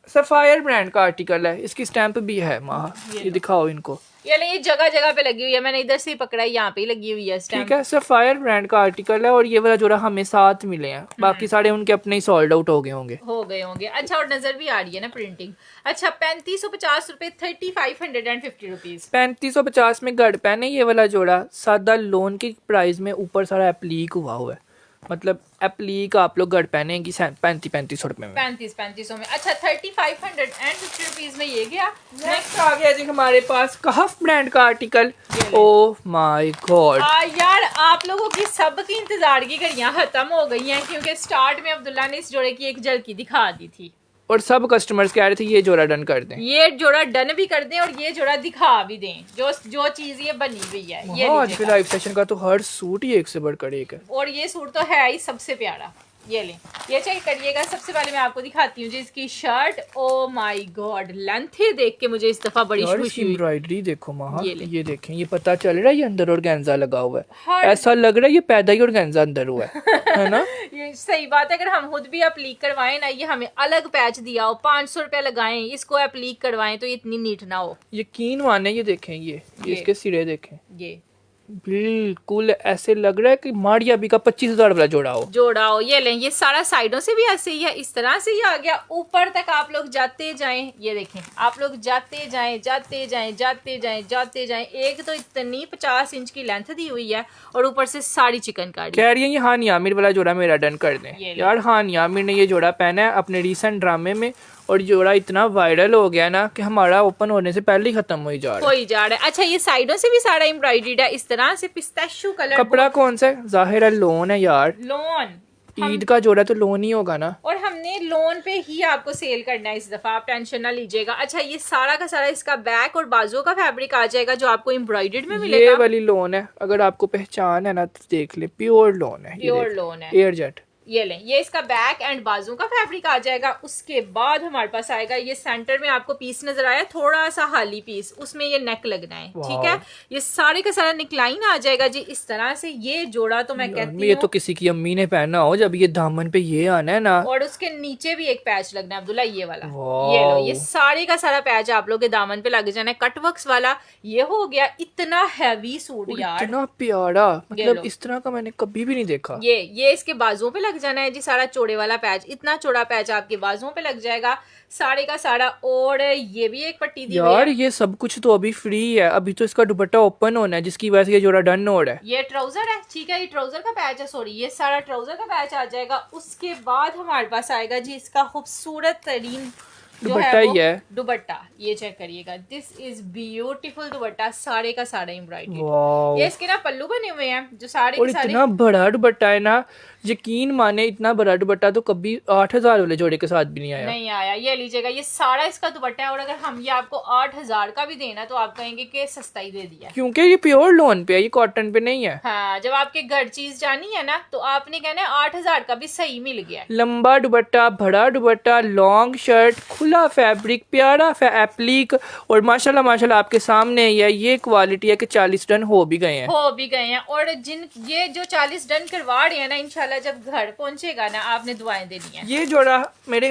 सफायर ब्रांड का आर्टिकल है, इसकी स्टैंप भी है। माँ ये दिखाओ इनको। ये जगह जगह पे लगी हुई है, मैंने इधर से ही पकड़ा है, यहाँ पे ही लगी हुई है स्टैम्प। ठीक है। सफायर ब्रांड का आर्टिकल है और ये वाला जोड़ा हमें 7 मिले हैं, बाकी सारे उनके अपने ही सोल्ड आउट हो गए होंगे। हो गए होंगे। अच्छा और नजर भी आ रही है ना प्रिंटिंग। अच्छा 3550 रुपए 3550 रुपीज। 3550 में गढ़ पहने ये वाला जोड़ा सादा लोन की प्राइस में ऊपर सारा एप्लीक हुआ है। मतलब एप्लीक आप लोग गढ़ पहनेंगी 3500 रुपए में। 3500 में। अच्छा 3550 रुपीज में ये गया। नेक्स्ट आ गया जी हमारे पास कहफ ब्रांड का आर्टिकल। ओह माय गॉड यार आप लोगों की सबकी इंतजार की घड़ियां खत्म हो गई हैं क्योंकि स्टार्ट में अब्दुल्ला ने इस जोड़े की एक झलकी दिखा दी थी और सब कस्टमर्स कह रहे थे ये जोड़ा डन कर दें। ये जोड़ा डन भी कर दें और ये जोड़ा दिखा भी दें। जो चीज ये बनी हुई है ये आज के लीजिएगा। लाइव सेशन का तो हर सूट ही एक से बढ़कर एक है। और ये सूट तो है ही सबसे प्यारा। ये लें, ये चेक करिएगा। सबसे पहले मैं आपको दिखाती हूँ जी इसकी shirt. Oh my god length ही देख के मुझे इस दफा बड़ी यार खुशी इसकी हुई। एम्ब्रॉयडरी देखो माँ, ये ले। ये देखें, ये पता चल रहा है ये अंदर ऑर्गेन्जा लगा हुआ हर- है। ऐसा लग रहा है ये पैदा ही ऑर्गेन्जा अंदर हुआ है ना। ये सही बात है। अगर हम खुद भी एप्लीक करवाएं ना, ये हमें अलग पैच दिया हो, 500 रुपया लगाएं, इसको एप्लीक करवाएं तो ये इतनी नीट ना हो। यकीन माने ये देखें, ये ये। इसके सिरे देखें, ये बिल्कुल ऐसे लग रहा है कि मारिया बी का 25,000 वाला जोड़ा हो। जोड़ा हो। ये लें, ये सारा साइडों से भी ऐसे ही है, इस तरह से ही आ गया। ऊपर तक आप लोग जाते जाएं, ये देखें, आप लोग जाते जाएं जाते जाएं जाते जाएं जाते जाएं। एक तो इतनी 50 इंच की लेंथ दी हुई है और ऊपर से सारी चिकनकारी। कह रही है ये हानी आमिर वाला जोड़ा मेरा डन कर दें। ये ले। यार हानी आमिर ने ये जोड़ा पहना है अपने रीसेंट ड्रामे में और जोड़ा इतना वायरल हो गया ना कि हमारा ओपन होने से पहले ही खत्म हो ही जा रहा है। हो ही जा रहा है। अच्छा ये साइडों से भी सारा एम्ब्रॉयडर्ड है इस तरह से, पिस्ताशियो कलर। कपड़ा कौन सा है? जाहिर है लोन है यार। लोन। ईद का जोड़ा तो लोन ही होगा ना। और हमने लोन पे ही आपको सेल करना है इस दफा, आप टेंशन ना लीजिएगा। अच्छा ये सारा का सारा इसका बैक और बाजुओं का फैब्रिक आ जाएगा जो आपको एम्ब्रॉयडर्ड में ये मिलेगा। वाली लोन है, अगर आपको पहचान है ना तो देख ले, प्योर लोन है। प्योर लोन है। Air jet. ये लें, ये इसका बैक एंड बाजू का फैब्रिक आ जाएगा। उसके बाद हमारे पास आएगा ये सेंटर में आपको पीस नजर आया थोड़ा सा हाली पीस, उसमें ये नेक लगना है। ठीक है। ये सारे का सारा निकलाइन आ जाएगा जी इस तरह से। ये जोड़ा तो मैं कहती ये हूँ तो किसी की अम्मी ने पहना हो जब ये दामन पे ये आना है ना। और उसके नीचे भी एक पैच लगना है अब्दुल्ला, ये वाला। वाह। ये लो, ये सारे का सारा पैच आप लोग के दामन पे लग जाना है, कटवर्क्स वाला। ये हो गया इतना हैवी सूट और यार। इतना प्यारा, ये मतलब लो। इस तरह का मैंने कभी भी नहीं देखा। ये इसके बाजुओं पे लग जाना है जी सारा चौड़े वाला पैच। इतना चौड़ा पैच आपके बाजुओं पे लग जाएगा सारे का सारा। और ये भी एक पट्टी दी हुई यार है। ये सब कुछ तो अभी फ्री है, अभी तो इसका दुपट्टा ओपन होना है जिसकी वजह से ये जोड़ा डन हो रहा है। ये ट्राउजर है, ठीक है, ये ट्राउजर का पैच है, सॉरी, ये सारा ट्राउजर का पैच आ जाएगा। उसके बाद हमारे पास आएगा जी इसका खूबसूरत तरीन जो दुपट्टा है वो ही है। दुपट्टा ये चेक करिएगा, दिस इज ब्यूटीफुल दुपट्टा, सारे का सारा एम्ब्रॉयडरी। वाओ। ये इसके ना पल्लू बने हुए हैं जो सारे और के सारे। इतना बड़ा दुपट्टा है ना, यकीन माने इतना बड़ा दुपट्टा तो कभी 8,000 वाले जोड़े के साथ भी नहीं आया। नहीं आया। ये लीजिएगा, ये सारा इसका दुपट्टा है, और अगर हम ये आपको 8,000 का भी देना तो आप कहेंगे कि सस्ता ही दे दिया। क्योंकि ये प्योर लॉन पे है, ये कॉटन पे नहीं है। हाँ, जब आपके घर चीज जानी है ना तो आपने कहना है 8,000 का भी सही मिल गया है। लंबा दुपट्टा, बड़ा दुपट्टा, लॉन्ग शर्ट, खुला फैब्रिक, प्यारा एप्लिक, और माशाल्लाह माशाल्लाह आपके सामने ही है। ये क्वालिटी है कि 40 टन हो भी गए हैं। हो भी गए हैं, और जिन ये जो 40 डन करवा रहे हैं ना, इंशाल्लाह जब घर पहुंचेगा ना आपने दुआएं देनी है। ये जोड़ा मेरे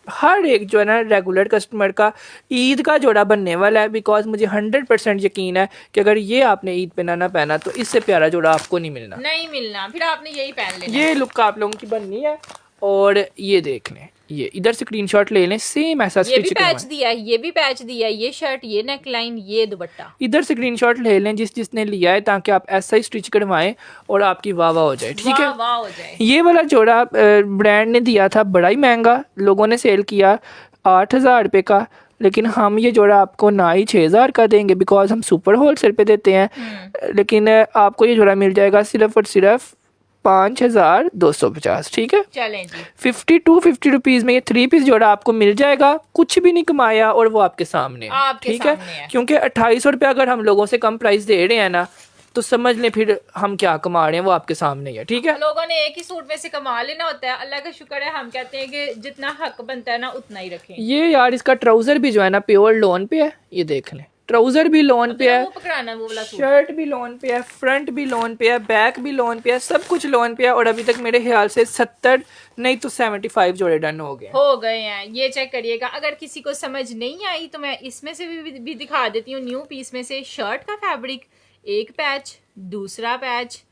हर एक जो है ना रेगुलर कस्टमर का ईद का जोड़ा बनने वाला है, बिकॉज मुझे 100% यकीन है कि अगर ये आपने ईद पे ना पहना तो इससे प्यारा जोड़ा आपको नहीं मिलना। नहीं मिलना, फिर आपने यही पहन लेना। ये लुक आप लोगों की बननी है। और ये देख लें, ये इधर स्क्रीनशॉट ले लें, सेम ऐसा ये भी स्टिच पैच दिया है, ये भी पैच दिया है, ये शर्ट, ये नेकलाइन, ये दुपट्टा। इधर स्क्रीनशॉट ले लें जिसने लिया है, ताकि आप ऐसा ही स्टिच करवाएं और आपकी वाह वाह हो जाए। ठीक है, वाह वाह हो जाए। ये वाला जोड़ा ब्रांड ने दिया था बड़ा ही महंगा, लोगों ने सेल किया 8,000 रुपये का, लेकिन हम ये जोड़ा आपको ना ही 6,000 का देंगे, बिकॉज हम सुपर होलसेल पे देते हैं। लेकिन आपको ये जोड़ा मिल जाएगा सिर्फ और सिर्फ 5,250। ठीक है, चलें जी। 50 रुपीज में ये 3 पीस जोड़ा आपको मिल जाएगा, कुछ भी नहीं कमाया, और वो आपके सामने है। आपके ठीक सामने है, है। क्योंकि 2,800 रुपये अगर हम लोगों से कम प्राइस दे रहे हैं ना, तो समझ लें फिर हम क्या कमा रहे हैं, वो आपके सामने ही है। ठीक है, लोगों ने एक ही सूट में से कमा लेना होता है, अल्लाह का शुक्र है हम कहते हैं कि जितना हक बनता है ना उतना ही रखें। ये यार इसका ट्राउजर भी जो है ना प्योर लॉन पे है, ये देख लें, ट्राउजर भी लॉन पे है, वो पकड़ाना वो वाला सूट। शर्ट भी लॉन पे है, फ्रंट भी लॉन पे है, बैक भी लॉन पे है, सब कुछ लॉन पे है। और अभी तक मेरे ख्याल से 70 नहीं तो 75 जोड़े डन हो गए हैं। ये चेक करिएगा। अगर किसी को समझ नहीं आई तो मैं इसमें से भी दिखा देती हूँ। न्यू पीस में से शर्ट का फैब्रिक, एक पैच, दूसरा पैच,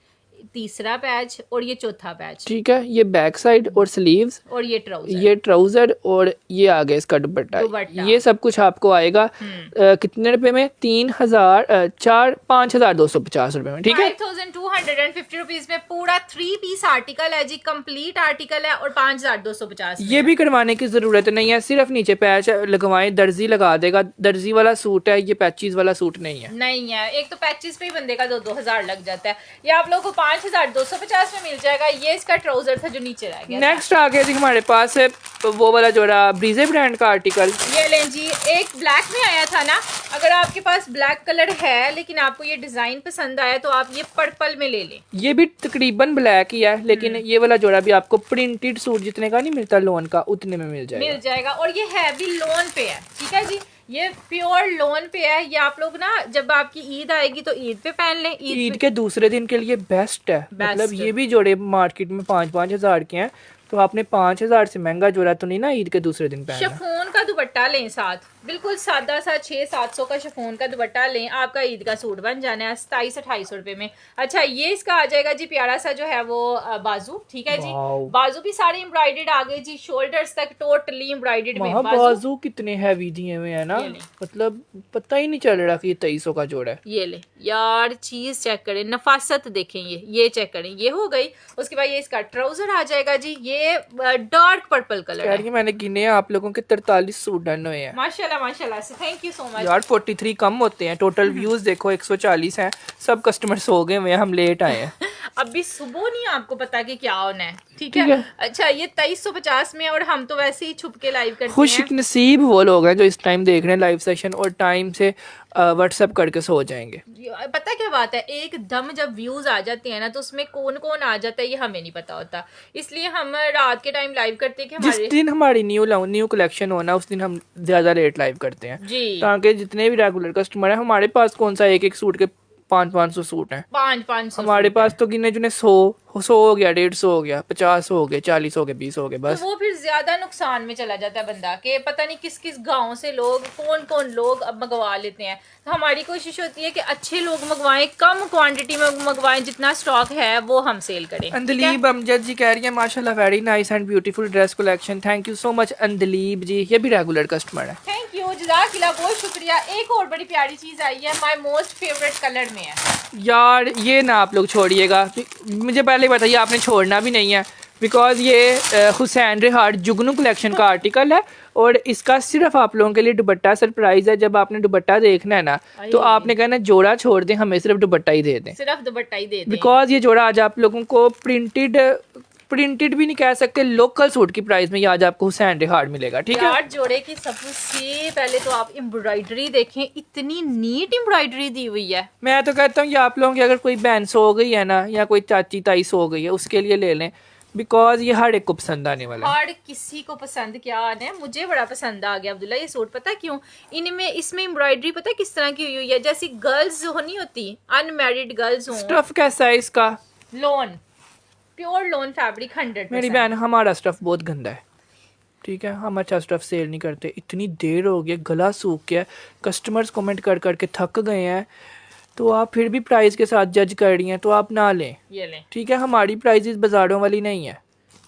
तीसरा पैच और ये चौथा पैच। ठीक है, ये बैक साइड और स्लीव्स, और ये ट्राउजर, ये ट्राउजर, और ये आ गया इसका दुपट्टा। ये सब कुछ आपको आएगा कितने रुपए में? 5,250 रुपए में। ठीक है, 5,250 रुपीज में पूरा 3 पीस आर्टिकल है जी, कंप्लीट आर्टिकल है, और 5,250। ये भी करवाने की जरूरत नहीं है, सिर्फ नीचे पैच लगवाएं, दर्जी लगा देगा। दर्जी वाला सूट है ये, पैचेस वाला सूट नहीं है। नहीं है, एक तो पैचेस पे ही बंदे का 2,000 लग जाता है। ये आप लोगों को 5,250 में मिल जाएगा। ये इसका ट्राउजर था जो नीचे रह गया। नेक्स्ट आ गया जी हमारे पास है वो वाला जोड़ा, ब्रीजे ब्रांड का आर्टिकल। ये लें जी, एक ब्लैक में आया था ना, अगर आपके पास ब्लैक कलर है लेकिन आपको ये डिजाइन पसंद आया तो आप ये पर्पल में ले लें। ये भी तकरीबन ब्लैक ही है, लेकिन ये वाला जोड़ा भी आपको प्रिंटेड सूट जितने का नहीं मिलता लोन का, उतने में मिल जाएगा। और ये है भी लोन पे है। ठीक है जी, ये प्योर लोन पे है। ये आप लोग ना जब आपकी ईद आएगी तो ईद पे पहन लें। ईद के दूसरे दिन के लिए बेस्ट है। मतलब ये भी जोड़े मार्केट में 5-5 हजार के हैं, तो आपने 5,000 से महंगा जोड़ा तो नहीं ना ईद के दूसरे दिन पहनना। शिफॉन का दुपट्टा लें साथ, बिल्कुल सादा सा 600-700 का शिफॉन का दुपट्टा लें, आपका ईद का सूट बन जाना है 2700-2800 रुपए में। अच्छा, ये इसका आ जाएगा जी प्यारा सा जो है वो बाजू। ठीक है जी, बाजू भी सारे एम्ब्रॉयडेड आ गए जी, शोल्डर्स तक टोटली एम्ब्रॉयडेड में। बाजू कितने हैवी दिए हुए हैं ना, मतलब पता ही नहीं चल रहा कि ये 2300 का जोड़ा है। ये ले यार, चीज चेक करें, नफासत देखें। ये चेक करें, ये हो गई। उसके बाद ये इसका ट्राउजर आ जाएगा जी, ये डार्क पर्पल कलर है। मैंने गिने आप लोगों के 43 सूट डन हुए हैं माशाल्लाह से, थैंक यू सो मच यार। 43 कम होते हैं, टोटल व्यूज देखो 140 हैं। सब कस्टमर सो गए हुए हैं, हम लेट आए हैं। अभी सुबह नहीं आपको पता कि क्या होना है। ठीक है। अच्छा, ये 2350 में, और हम तो वैसे ही छुप के लाइव करते हैं। खुश नसीब वो लोग हैं जो इस टाइम देख रहे हैं लाइव सेशन और टाइम से व्हाट्सएप करके सो जाएंगे। पता क्या बात है, एकदम जब व्यूज आ जाते हैं ना तो उसमें कौन कौन आ जाता है ये हमें नहीं पता होता, इसलिए हम रात के टाइम लाइव करते हैं कि जिस दिन हमारी न्यू कलेक्शन होना उस दिन हम ज्यादा लेट लाइव करते हैं जी, ताकि जितने भी रेगुलर कस्टमर है, हमारे पास कौन सा एक सूट के 500 सूट हैं। 500 हमारे पास तो गिने जुने 100 हो गया, 150 हो गया, 50 हो गए, 40 हो गए, 20 हो गए, बस। तो वो फिर ज्यादा नुकसान में चला जाता है बंदा, कि पता नहीं किस किस गांव से लोग कौन लोग अब मंगवा लेते हैं। तो हमारी कोशिश होती है कि अच्छे लोग मंगवाएं, कम क्वांटिटी में मंगवाएं, जितना स्टॉक है वो हम सेल करें। अंदलीब अमजद जी कह रही है माशाल्लाह very nice and beautiful dress collection. Thank you so much Andleeb ji, ये भी रेगुलर कस्टमर है। थैंक यू, जज़ाकिल्लाह, बहुत शुक्रिया। एक और बड़ी प्यारी चीज आई है, माय मोस्ट फेवरेट कलर में है यार। ये ना आप लोग छोड़िएगा, मुझे पहले ही बताइए, आपने छोड़ना भी नहीं है, बिकॉज ये हुसैन रेहाट जुगनू कलेक्शन का आर्टिकल है और इसका सिर्फ आप लोगों के लिए दुपट्टा सरप्राइज है। जब आपने दुपट्टा देखना है ना तो आपने कहना जोड़ा छोड़ दें, हमें सिर्फ दुपट्टा ही दे दें, सिर्फ दुपट्टा ही दे दें। बिकॉज ये जोड़ा आज आप लोगों को प्रिंटेड भी नहीं कह सकते, लोकल सूट की प्राइस में ये आज आपको हुसैन रिहार्ड मिलेगा। ठीक है यार जोड़े की सबसे पहले तो आप एम्ब्रॉयडरी देखें, इतनी नीट एम्ब्रॉयडरी दी हुई है। मैं तो कहता हूँ ये आप लोगों की अगर कोई बहन सो गई है ना या कोई चाची ताई सो गई है उसके लिए ले लें, बिकॉज ये हर एक को पसंद आने वाला है। हर किसी को पसंद क्या आना है, मुझे बड़ा पसंद आ गया अब्दुल्ला ये सूट। पता क्यों? इनमें इसमें एम्ब्रॉयडरी पता किस तरह की हुई है, जैसी गर्ल्स हो नहीं होती, अनमैरिड गर्ल्स हो। स्टफ कैसा है इसका? Loan, pure loan fabric 100%। मेरी बहन हमारा स्टफ बहुत गंदा है, ठीक है, हम अच्छा स्टफ सेल नहीं करते। इतनी देर हो गई, गला सूख गया, कस्टमर्स कमेंट कर करके थक गए हैं, तो आप फिर भी प्राइस के साथ जज कर रही हैं तो आप ना लें। ये लें, ठीक है, हमारी प्राइसेस बाज़ारों वाली नहीं है।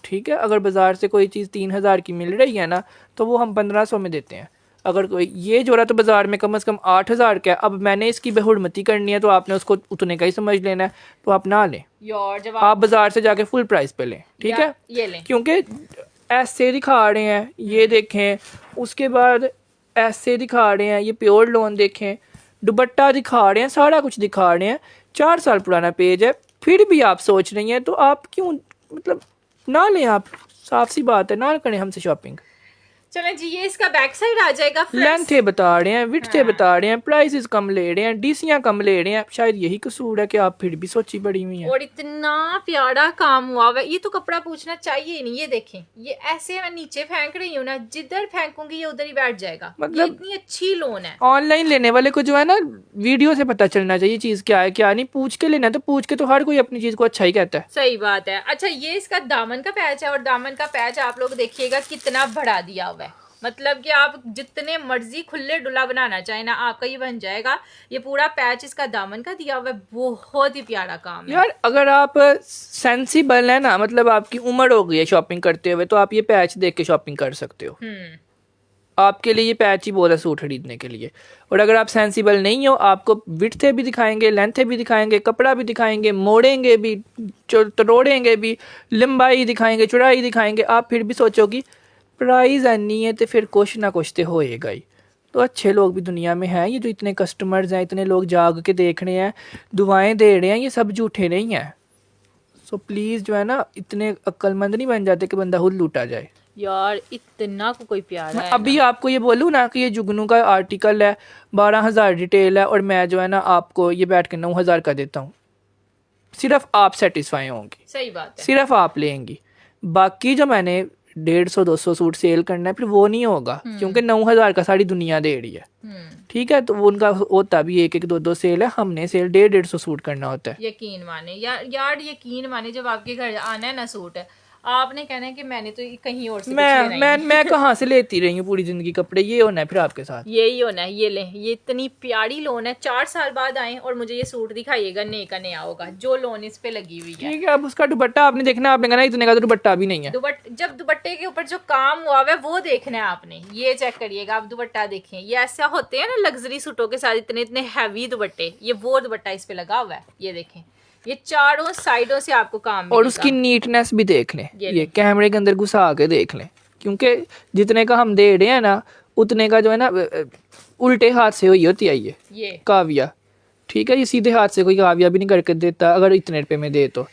ठीक है, अगर बाज़ार से कोई चीज़ 3000 की मिल रही है ना तो वो हम 1500 में देते हैं। अगर कोई ये जोड़ा तो बाज़ार में कम से कम 8000 का है, अब मैंने इसकी बेहुरमती करनी है तो आपने उसको उतने का ही समझ लेना है, तो आप ना लें। यार जब आप बाज़ार से जाके फुल प्राइस पे लें। ठीक है, ये लें, क्योंकि ऐसे दिखा रहे हैं, ये देखें, उसके बाद ऐसे दिखा रहे हैं, ये प्योर लोन देखें, दुपट्टा दिखा रहे हैं, सारा कुछ दिखा रहे हैं। 4 साल पुराना पेज है, फिर भी आप सोच रही हैं, तो आप क्यों मतलब ना लें। आप साफ सी बात है, ना करें हमसे शॉपिंग। चलें जी, ये इसका बैक साइड आ जाएगा। लेंथ बता रहे हैं, विड्थ बता रहे हैं, प्राइसेस कम ले रहे हैं, डीसियां कम ले रहे हैं। शायद यही कसूर है कि आप फिर भी सोची बड़ी हुई हैं। और इतना प्यारा काम हुआ हुआ है, ये तो कपड़ा पूछना चाहिए ही नहीं। ये देखें, ये ऐसे मैं नीचे फेंक रही हूँ ना, जिधर फेंकूंगी ये उधर ही बैठ जाएगा। मतलब ये इतनी अच्छी लोन है। ऑनलाइन लेने वाले को जो है ना वीडियो से पता चलना चाहिए चीज क्या है क्या नहीं, पूछ के लेना। तो पूछ के तो हर कोई अपनी चीज को अच्छा ही कहता है। सही बात है। अच्छा, ये इसका दामन का पैच है, और दामन का पैच आप लोग देखिएगा कितना बढ़ा दिया हुआ है। मतलब कि आप जितने मर्जी खुले डुला बनाना चाहे ना, आपका ये बन जाएगा। ये पूरा पैच इसका दामन का दिया हुआ है, बहुत ही प्यारा काम है यार। अगर आप सेंसिबल है ना, मतलब आपकी उम्र हो गई है शॉपिंग करते हुए, तो आप ये पैच देख के शॉपिंग कर सकते हो। आपके लिए ये पैच ही बहुत है सूट खरीदने के लिए। और अगर आप सेंसिबल नहीं हो, आपको विड्थ भी दिखाएंगे, लेंथ भी दिखाएंगे, कपड़ा भी दिखाएंगे, मोड़ेंगे भी, तोड़ेंगे भी, लंबाई दिखाएंगे, चौड़ाई दिखाएंगे, आप फिर भी सोचोगी प्राइस नहीं है तो फिर कुछ ना कुछ तो होएगा ही। तो अच्छे लोग भी दुनिया में हैं, ये जो इतने कस्टमर्स हैं, इतने लोग जाग के देख रहे हैं, दुआएं दे रहे हैं, ये सब झूठे नहीं हैं। सो प्लीज़ जो है ना, इतने अक्लमंद नहीं बन जाते कि बंदा खुद लूटा जाए। यार इतना को कोई प्यारा है। अभी आपको ये बोलूँ ना कि ये जुगनू का आर्टिकल है, 12000 डिटेल है, और मैं जो है ना आपको ये बैठ के 9000 का देता हूँ। सिर्फ आप सेटिस्फाई होंगी, सही बात है, सिर्फ आप लेंगी। बाकी जो मैंने 150-200 सूट सेल करना है फिर वो नहीं होगा, क्योंकि 9000 का सारी दुनिया दे रही है। ठीक है, तो वो उनका होता भी 1-1, 2-2 सेल है, हमने सेल 150-150 सूट करना होता है। यकीन माने यार यकीन माने, जब आपके घर आना है ना सूट, आपने कहना है कि मैंने तो कहीं और से मैं कहाँ से लेती रही हूँ पूरी जिंदगी कपड़े। ये होना है फिर आपके साथ, यही होना है। ये ले, ये इतनी प्यारी लोन है। 4 साल बाद आए और मुझे ये सूट दिखाइएगा, नए का नया होगा जो लोन इस पे लगी हुई है। ठीक है, अब उसका दुपट्टा आपने देखना, आपने कहना इतने का तो दुपट्टा भी नहीं है। जब दुपट्टे के ऊपर जो काम हुआ है वो देखना है आपने। ये चेक करिएगा, आप दुपट्टा देखें, ये ऐसा होते हैं ना लग्जरी सूटों के साथ इतने इतने हैवी दुपट्टे, ये वो दुपट्टा इस पे लगा हुआ है। ये देखें, ये चारों साइडों से आपको काम और उसकी नीटनेस भी देख लें, ये कैमरे के अंदर घुसा के देख लें, क्योंकि जितने का हम दे रहे हैं ना उतने का जो है ना उल्टे हाथ से हुई होती है ये काविया। ठीक है, ये सीधे हाथ से कोई काविया भी नहीं करके देता। अगर इतने रुपए में दे तो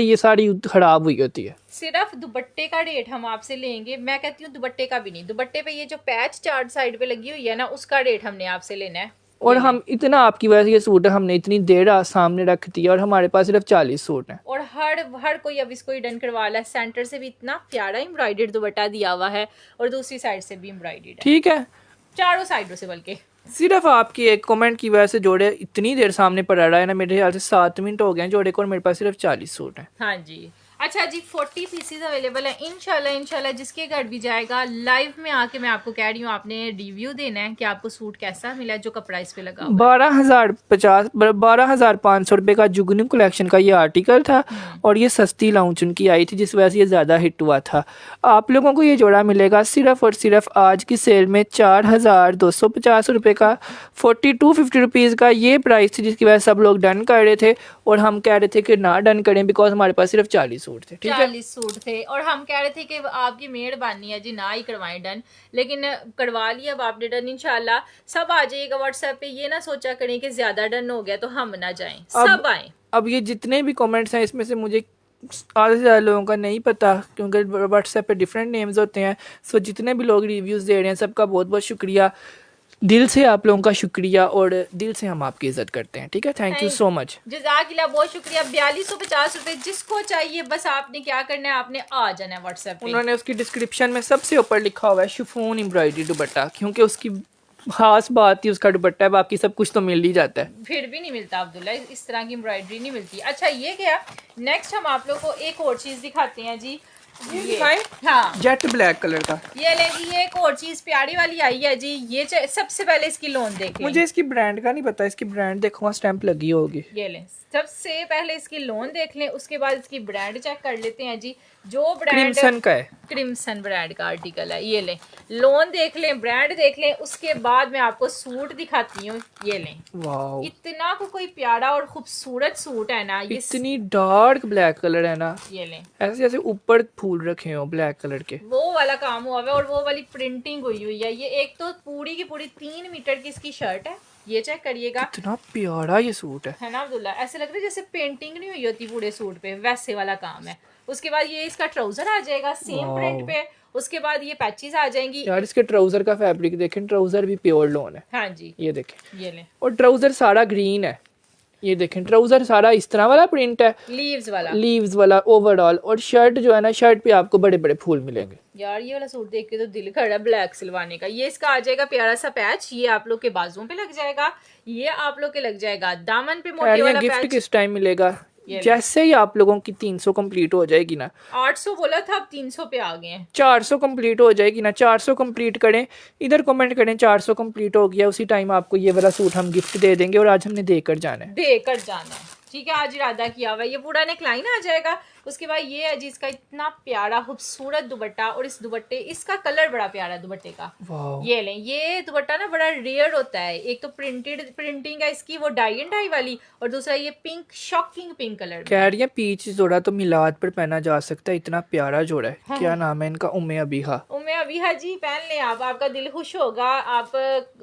ये साड़ी खराब हुई होती है। सिर्फ दुपट्टे का रेट हम आपसे लेंगे, मैं कहती हूँ दुपट्टे का भी नहीं, दुपट्टे पे ये जो पैच चार साइड पे लगी हुई है ना, उसका रेट हमने आपसे लेना है। और हम इतना आपकी वजह से ये सूट है हमने इतनी देर सामने रख दी है, और हमारे पास सिर्फ 40 सूट हैं। और हर कोई अब इसको डन करवा रहा है। सेंटर से भी इतना प्यारा एम्ब्रॉयडर्ड दुपट्टा दिया हुआ है, और दूसरी साइड से भी एम्ब्रॉयडर्ड है। ठीक है, चारों साइडों से, बल्कि सिर्फ आपकी एक कमेंट की वजह से जोड़े इतनी देर सामने पड़ा रहा है ना, मेरे ख्याल से 7 मिनट हो गए हैं जोड़े को, और मेरे पास सिर्फ 40 सूट हैं। हाँ जी। अच्छा जी, 40 पीसेस अवेलेबल है। इंशाल्लाह जिसके घर भी जाएगा, लाइव में आके मैं आपको कह रही हूँ, आपने रिव्यू देना है कि आपको सूट कैसा मिला, जो कपड़ा इस पे लगा। 12,500 रुपए का जुगनू कलेक्शन का ये आर्टिकल था, और ये सस्ती लॉन्च उनकी आई थी जिस वजह से ये ज़्यादा हिट हुआ था। आप लोगों को ये जोड़ा मिलेगा सिर्फ और सिर्फ आज की सेल में 4250 रुपये का। 4250 रुपीज़ का ये प्राइस थी, जिसकी वजह से सब लोग डन कर रहे थे, और हम कह रहे थे कि ना डन करें बिकॉज हमारे पास सिर्फ 40 सूट सूट थे, ठीक है। 40 सूट थे और हम कह रहे थे कि आपकी मेहरबानी है जी ना ही करवाएं डन, लेकिन करवा लिया अब आपने डन। इंशाल्लाह सब आ जाइएगा व्हाट्सएप पे, ये ना सोचा करें कि ज्यादा डन हो गया तो हम ना जाएं, सब आए। अब ये जितने भी कमेंट्स हैं इसमें से मुझे आधे से ज़्यादा लोगों का नहीं पता, क्योंकि व्हाट्सएप पे डिफरेंट नेम्स होते हैं। सो जितने भी लोग रिव्यूज़ दे रहे हैं सबका बहुत बहुत शुक्रिया, दिल से आप लोगों का शुक्रिया, और दिल से हम आपकी इज्जत करते हैं, ठीक है। थैंक यू सो मच, जज़ाकिल्लाह, बहुत शुक्रिया। 4250 रुपए जिसको चाहिए बस आपने क्या करना है, आपने आ जाना है व्हाट्सएप पे। उन्होंने उसकी डिस्क्रिप्शन में सबसे ऊपर लिखा हुआ है शिफॉन एम्ब्रॉयडरी दुपट्टा, क्योंकि उसकी खास बात ही उसका दुपट्टा है, बाकी सब कुछ तो मिल ही जाता है। फिर भी नहीं मिलता अब्दुल्ला, इस तरह की एम्ब्रॉयडरी नहीं मिलती। अच्छा ये क्या, नेक्स्ट हम आप लोग को एक और चीज दिखाते हैं जी, ये हाँ जेट ब्लैक कलर का, ये ले जी, ये एक और चीज प्यारी वाली आई है जी। ये सबसे पहले इसकी लोन देखें, मुझे इसकी ब्रांड का नहीं पता, इसकी ब्रांड देखो स्टैंप लगी होगी। ये लें, सबसे पहले इसकी लोन देख लें, उसके बाद इसकी ब्रांड चेक कर लेते हैं जी। जो ब्रांड क्रिम्सन का है, क्रिम्सन ब्रांड का आर्टिकल है। ये लें, लोन देख लें, ब्रांड देख लें, उसके बाद मैं आपको सूट दिखाती हूँ। ये लें, वाओ इतना को कोई प्यारा और खूबसूरत सूट है ना ये। इतनी डार्क ब्लैक कलर है ना, ये लें, ऐसे जैसे ऊपर फूल रखे हो ब्लैक कलर के, वो वाला काम हुआ है और वो वाली प्रिंटिंग हुई है। ये एक तो पूरी की पूरी 3 मीटर की इसकी शर्ट है, ये चेक करिएगा, कितना प्यारा ये सूट है ना अब्दुल्ला। ऐसे लग रहा है जैसे पेंटिंग नहीं हुई होती पूरे सूट पे, वैसे वाला काम है। उसके बाद ये इसका ट्राउजर आ जाएगा सेम प्रिंट पे, उसके बाद ये पैचेस आ जाएंगी। यार इसके ट्राउजर का फैब्रिक देखें, ट्राउजर भी प्योर लॉन है। हाँ जी, ये देखें, ये लें, और ट्राउजर सारा ग्रीन है। ये देखें ट्राउजर सारा इस तरह वाला प्रिंट है, लीव्स वाला ओवरऑल, और शर्ट जो है ना, शर्ट पे आपको बड़े बड़े फूल मिलेंगे। यार ये वाला सूट देख के तो दिल खड़ा ब्लैक सिलवाने का। ये इसका आ जाएगा प्यारा सा पैच, ये आप लोग के बाजुओं पे लग जाएगा, ये आप लोग के लग जाएगा दामन पे मोटे वाला गिफ्ट पैच। किस टाइम मिलेगा? जैसे ही आप लोगों की 300 कंप्लीट हो जाएगी ना, 800 बोला था अब 300 पे आ गए हैं, 400 कंप्लीट हो जाएगी ना, 400 कंप्लीट करें, इधर कमेंट करें 400 कंप्लीट हो गया, उसी टाइम आपको ये वाला सूट हम गिफ्ट दे देंगे, और आज हमने देकर जाना है। ठीक है, आज इरादा किया हुआ है। ये पूरा नेकलाइन आ जाएगा। उसके बाद ये है जी इसका इतना प्यारा खूबसूरत दुपट्टा, और इस दुपट्टे इसका कलर बड़ा प्यारा दुपट्टे का। ये लें, ये दुपट्टा ना बड़ा रेयर होता है, एक तो प्रिंटिंग है इसकी वो डाई एंड डाई वाली, और दूसरा ये पिंक, शॉकिंग पिंक कलर। कह रही है पीच जोड़ा तो मिलाद पर पहना जा सकता है, इतना प्यारा जोड़ा है। हाँ। क्या नाम है इनका? उम्मे अबीहा जी, पहन लें आप, आपका दिल खुश होगा, आप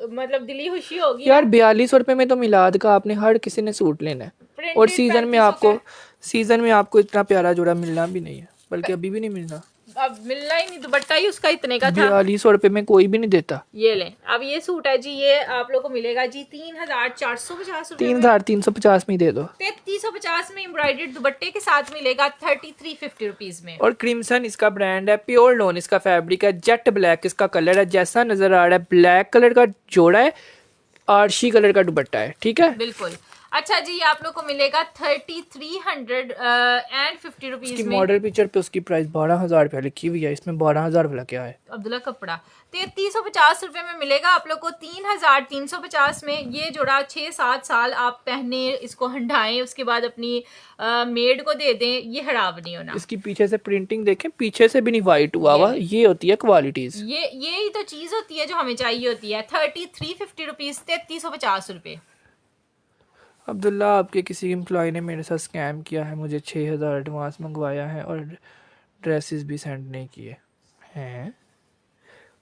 मतलब दिली खुशी होगी यार। 42 रुपए में तो मिलाद का आपने हर किसी ने सूट लेना है, और सीजन में आपको इतना प्यारा जोड़ा मिलना भी नहीं है, बल्कि अभी भी नहीं मिलना, अब मिलना ही नहीं। दुपट्टा ही उसका इतने का था, 42 रुपए में कोई भी नहीं देता। ये लें, अब ये सूट है जी, ये आप लोग को मिलेगा जी 3450 रुपए, 3350 में दे दो। 3350 में एम्ब्रॉयडर्ड दुपट्टे के साथ मिलेगा 3350 रुपीज में। और क्रिम्सन इसका ब्रांड है, प्योर लॉन इसका फैब्रिक है, जेट ब्लैक इसका कलर है, जैसा नजर आ रहा है ब्लैक कलर का जोड़ा है, आरशी कलर का दुपट्टा है, ठीक है बिल्कुल। अच्छा जी, आप लोग को मिलेगा 3350 रुपीज में। मॉडल पिक्चर पे उसकी प्राइस 12,000 रुपया लिखी हुई है, इसमें 12,000 वाला क्या है अब्दुल्ला कपड़ा। 3350 रुपए में मिलेगा आप लोग को 3350 में। ये जोड़ा 6-7 साल आप पहने, इसको हंडाएं, उसके बाद अपनी मेड को दे दें, ये खराब नहीं होना। इसकी पीछे से प्रिंटिंग देखें, पीछे से भी नहीं व्हाइट हुआ हुआ, ये होती है क्वालिटीज। ये ही तो चीज होती है जो हमें चाहिए होती है। 3350 रुपीज, 3350 रुपए। अब्दुल्ला, आपके किसी एम्प्लॉय ने मेरे साथ स्कैम किया है, मुझे 6,000 एडवांस मंगवाया है और ड्रेसेस भी सेंड नहीं किए हैं।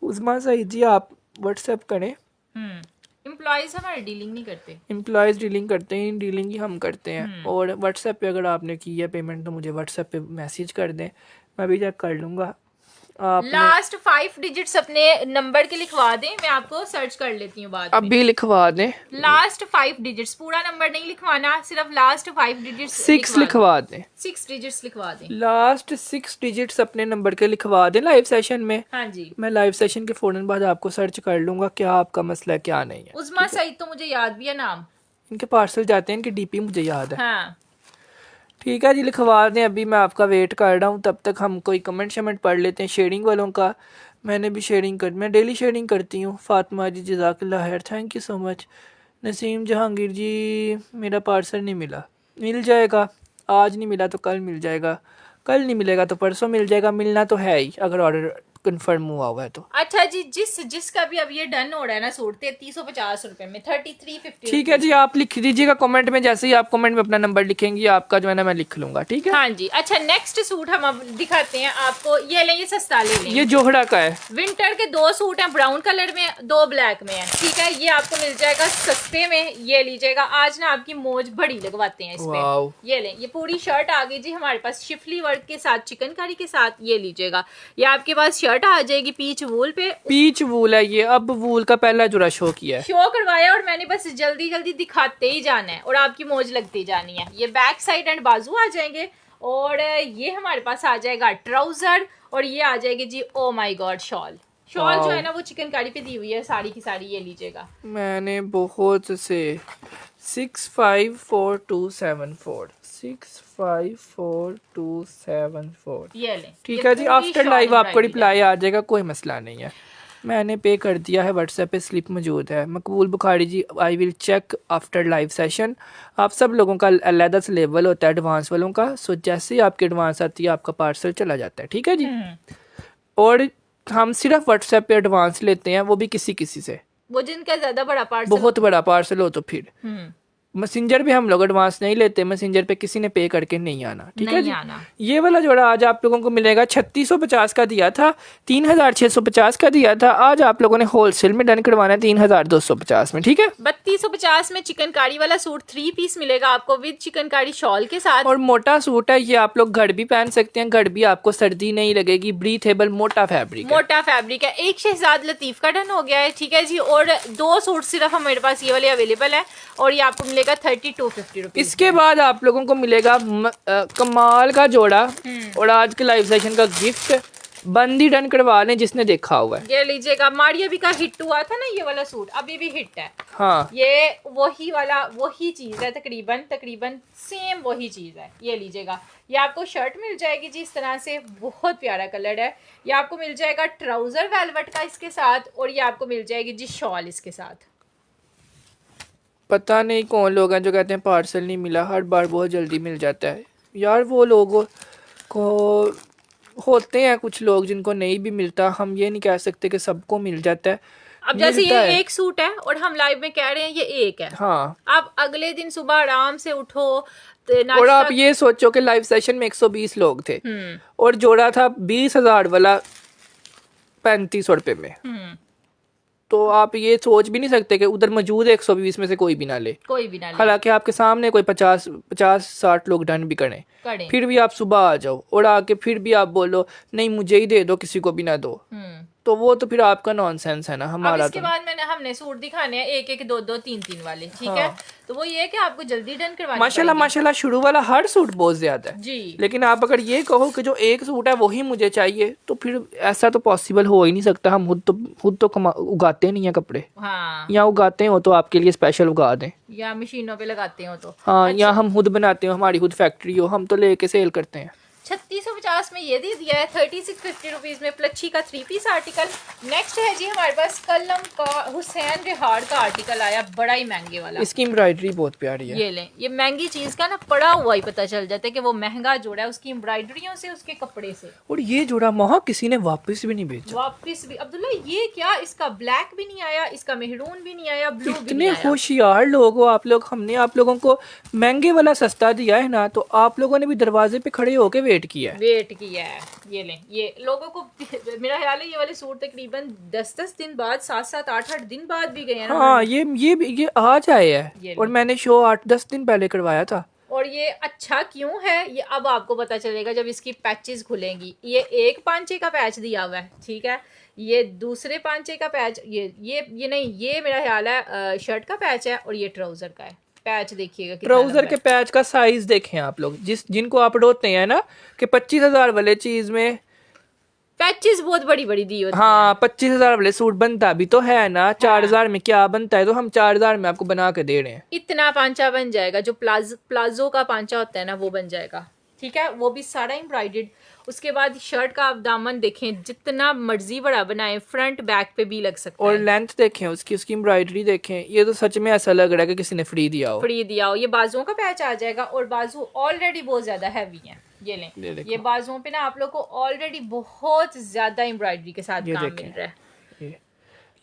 उस्मा सईद जी, आप व्हाट्सएप करें। एम्प्लॉयज हमारे डीलिंग नहीं करते, एम्प्लॉयज डीलिंग करते हैं, डीलिंग ही हम करते हैं। और व्हाट्सएप पे अगर आपने की है पेमेंट तो मुझे व्हाट्सएप पे मैसेज कर दें, मैं भी चेक कर लूँगा। लास्ट 5 डिजिट्स अपने नंबर के लिखवा दें, मैं आपको सर्च कर लेती हूँ बाद में। अभी लिखवा दें, लास्ट 5 डिजिट्स, पूरा नंबर नहीं लिखवाना, सिर्फ लास्ट 5 डिजिट्स 6 लिखवा दें, 6 डिजिट्स लिखवा दें, लास्ट 6 डिजिट्स अपने नंबर के लिखवा दें लाइव सेशन में। हाँ जी, मैं लाइव सेशन के फौरन बाद आपको सर्च कर लूंगा क्या आपका मसला है क्या नहीं है। उस्मा सईद तो मुझे याद भी है नाम, इनके पार्सल जाते हैं, इनकी डीपी मुझे याद है। हाँ ठीक है जी, लिखवा दें, अभी मैं आपका वेट कर रहा हूँ। तब तक हम कोई कमेंट शमेंट पढ़ लेते हैं शेयरिंग वालों का। मैंने भी मैं डेली शेयरिंग करती हूँ। फातिमा जी, जज़ाकल्लाह खैर, thank you so much. Naseem Jahangir ji, मेरा पार्सल नहीं मिला, मिल जाएगा, आज नहीं मिला तो कल मिल जाएगा, कल नहीं मिलेगा तो परसों मिल जाएगा, मिलना तो है ही अगर ऑर्डर कंफर्म हुआ हुआ है तो। अच्छा जी, जिसका भी अब ये डन हो रहा है ना सूट 3350 रुपए में, 3350। ठीक है जी, आप लिख दीजिएगा कमेंट में, जैसे ही आप कमेंट में अपना नंबर लिखेंगी आपका जो है ना मैं लिख लूंगा, ठीक है। हाँ जी। अच्छा, नेक्स्ट सूट हम अब दिखाते हैं आपको। ये लें, ये सस्ता ले लें। ये जोहड़ा का है। विंटर के 2 सूट हैं, ब्राउन कलर में, 2 ब्लैक में है, ठीक है। ये आपको मिल जाएगा सस्ते में, ये लीजिएगा। आज ना आपकी मौज बड़ी लगवाते हैं इस पे। ये लें, ये पूरी शर्ट आ गई जी हमारे पास शिफली वर्क के साथ, चिकनकारी के साथ। ये लीजिएगा, ये आपके पास शर्ट आ जाएगी पीच वूल पे। पीच वूल है ये, अब वूल का पहला जोड़ा शो किया है, शो करवाया, और मैंने बस जल्दी जल्दी दिखाते ही जाना है और आपकी मौज लगती जानी है। ये बैक साइड एंड बाजू आ जाएंगे, और ये हमारे पास आ जाएगा ट्राउजर, और ये आ जाएगी जी ओ माय गॉड शॉल जो है ना वो चिकनकारी पे दी हुई है साड़ी की साड़ी। ये लीजिएगा, मैंने बहुत से 654274 654274 ये लें, ठीक है जी। आफ्टर लाइव आपको रिप्लाई आ जाएगा, कोई मसला नहीं है। मैंने पे कर दिया है, व्हाट्सएप पे स्लिप मौजूद है। Maqbool Bukhari ji, I will check after live session. आप सब लोगों का अलग से लेवल होता है एडवांस वालों का, सो जैसे ही आपकी एडवांस आती है आपका पार्सल चला जाता है, ठीक है जी। और हम सिर्फ व्हाट्सएप पे एडवांस लेते हैं, वो भी किसी किसी से, वो जिनका ज्यादा बड़ा पार्सल, बहुत बड़ा पार्सल हो तो फिर मैसेंजर पे हम लोग एडवांस नहीं लेते, मैसेंजर पे किसी ने पे करके नहीं आना, ठीक है जी। ये वाला जोड़ा आज आप लोगों को मिलेगा 3650 का दिया था, 3650 का दिया था। आज आप लोगों ने होलसेल में डन करवाना है 3250 में, ठीक है। 3250 में चिकनकारी वाला सूट 3 पीस मिलेगा आपको विद चिकनकारी शॉल के साथ, और मोटा सूट है ये, आप लोग घर भी पहन सकते हैं, घर भी आपको सर्दी नहीं लगेगी। ब्रीथेबल मोटा फैब्रिक है। एक शहजाद लतीफ का डन हो गया है, ठीक है जी। और 2 सूट सिर्फ हमारे पास ये वाले अवेलेबल है, और ये आपको मिलेगा 3250 रुपीज। इसके बाद आप लोगों को मिलेगा कमाल का जोड़ा, और आज के लाइव सेशन का गिफ्ट बंदी डन करवा लें जिसने देखा हुआ है। ये लीजिएगा, मारिया भी का हिट हुआ था ना ये वाला सूट, अभी भी हिट है। हाँ, ये वही चीज है, तकरीबन सेम वही चीज है। ये लीजिएगा, ये आपको शर्ट मिल जाएगी जी इस तरह से, बहुत प्यारा कलर है। ये आपको मिल जाएगा ट्राउजर वेलवेट का इसके साथ, और ये आपको मिल जाएगी जी शॉल इसके साथ। पता नहीं कौन लोग हैं जो कहते हैं पार्सल नहीं मिला, हर बार बहुत जल्दी मिल जाता है यार। वो लोगों को होते हैं कुछ लोग जिनको नहीं भी मिलता, हम ये नहीं कह सकते कि सबको मिल जाता है। अब जैसे ये एक सूट है और हम लाइव में कह रहे हैं ये एक है, हाँ, आप अगले दिन सुबह आराम से उठो और आप ये सोचो कि लाइव सेशन में 120 लोग थे और जोड़ा था 20,000 वाला 3500 रुपए में, तो आप ये सोच भी नहीं सकते कि उधर मौजूद है 120 में से कोई भी ना ले। हालांकि आपके सामने कोई 50-60 लोग डन भी करें, फिर भी आप सुबह आ जाओ और आके फिर भी आप बोलो नहीं मुझे ही दे दो, किसी को भी ना दो, तो वो तो फिर आपका नॉनसेंस है ना। हमारा इसके बाद हमने सूट दिखाने हैं 1-1, 2-2, 3-3 वाले, ठीक है। तो वो ये है कि आपको जल्दी डन करवाना। माशाल्लाह शुरू वाला हर सूट बहुत ज्यादा है जी, लेकिन आप अगर ये कहो कि जो एक सूट है वही मुझे चाहिए, तो फिर ऐसा तो पॉसिबल हो ही नहीं सकता। हम खुद तो उगाते नहीं है कपड़े, हाँ, या उगाते हो तो आपके लिए स्पेशल उगा दें, या मशीनों पे लगाते हो तो हाँ, या हम खुद बनाते हो, हमारी खुद फैक्ट्री हो, हम तो लेके सेल करते हैं। 3650 में ये दे दिया है, 3650 रुपीज में प्लच्छी का 3 पीस आर्टिकल। नेक्स्ट है जी हमारे पास कलम का हुसैन रिहाड़ का आर्टिकल आया, बड़ा ही महंगे वाला। इसकी एम्ब्रॉयडरी बहुत प्यारी है। ये लें, ये महंगी चीज का ना पड़ा हुआ ही पता चल जाता है कि वो महंगा जोड़ा है, उसकी एम्ब्रॉयडरियों से, उसके कपड़े से। और ये जोड़ा महा किसी ने वापस भी नहीं भेजा। वापस भी अब्दुल्ला, ये क्या, इसका ब्लैक भी नहीं आया, इसका मेहरून भी नहीं आया, ब्लू भी नहीं इतने आया। होशियार लोग हो आप लोग, हमने आप लोगों को महंगे वाला सस्ता दिया है ना, तो आप लोगों ने भी दरवाजे पे खड़े होके वेट किया है। ये लें, ये लोगों को मेरा ख्याल है ये वाले सूट तकरीबन 10-10 दिन बाद, 7-7, 8-8 दिन बाद भी गए हैं ना। हाँ, ये आज आए हैं और मैंने शो 8-10 दिन पहले करवाया था। और ये अच्छा क्यों है ये अब आपको पता चलेगा जब इसकी पैचेस खुलेंगी। ये एक पांचे का पैच दिया हुआ है, ठीक है, ये दूसरे पांचे का पैच, ये नहीं, ये मेरा ख्याल है शर्ट का पैच है, और ये ट्राउजर का है पैच। देखिएगा ट्राउजर के पैच का साइज देखें आप लोग, जिनको आप डोते हैं ना कि 25,000 वाले चीज में पैचेस बहुत बड़ी बड़ी दी होती हाँ, 25,000 वाले सूट बनता भी तो है ना, 4,000 में क्या बनता है, तो हम 4,000 में आपको बना के दे रहे हैं। इतना पांचा बन जाएगा, जो प्लाजो का पांचा होता है ना वो बन जाएगा, ठीक है, वो भी सारा एम्ब्रॉयडर्ड। उसके बाद शर्ट का आप दामन देखें, जितना मर्जी बड़ा बनाए, फ्रंट बैक पे भी लग सकता है। और लेंथ देखें उसकी एम्ब्रॉयडरी देखें, ये तो सच में ऐसा लग रहा है कि किसी ने फ्री दिया हो। ये बाजुओं का पैच आ जाएगा, और बाजू ऑलरेडी बहुत ज्यादा हैवी है, ये लें, ये देखो। ये बाजुओं पे ना आप लोग को ऑलरेडी बहुत ज्यादा एम्ब्रॉयडरी के साथ ये काम देखें। मिल रहा है।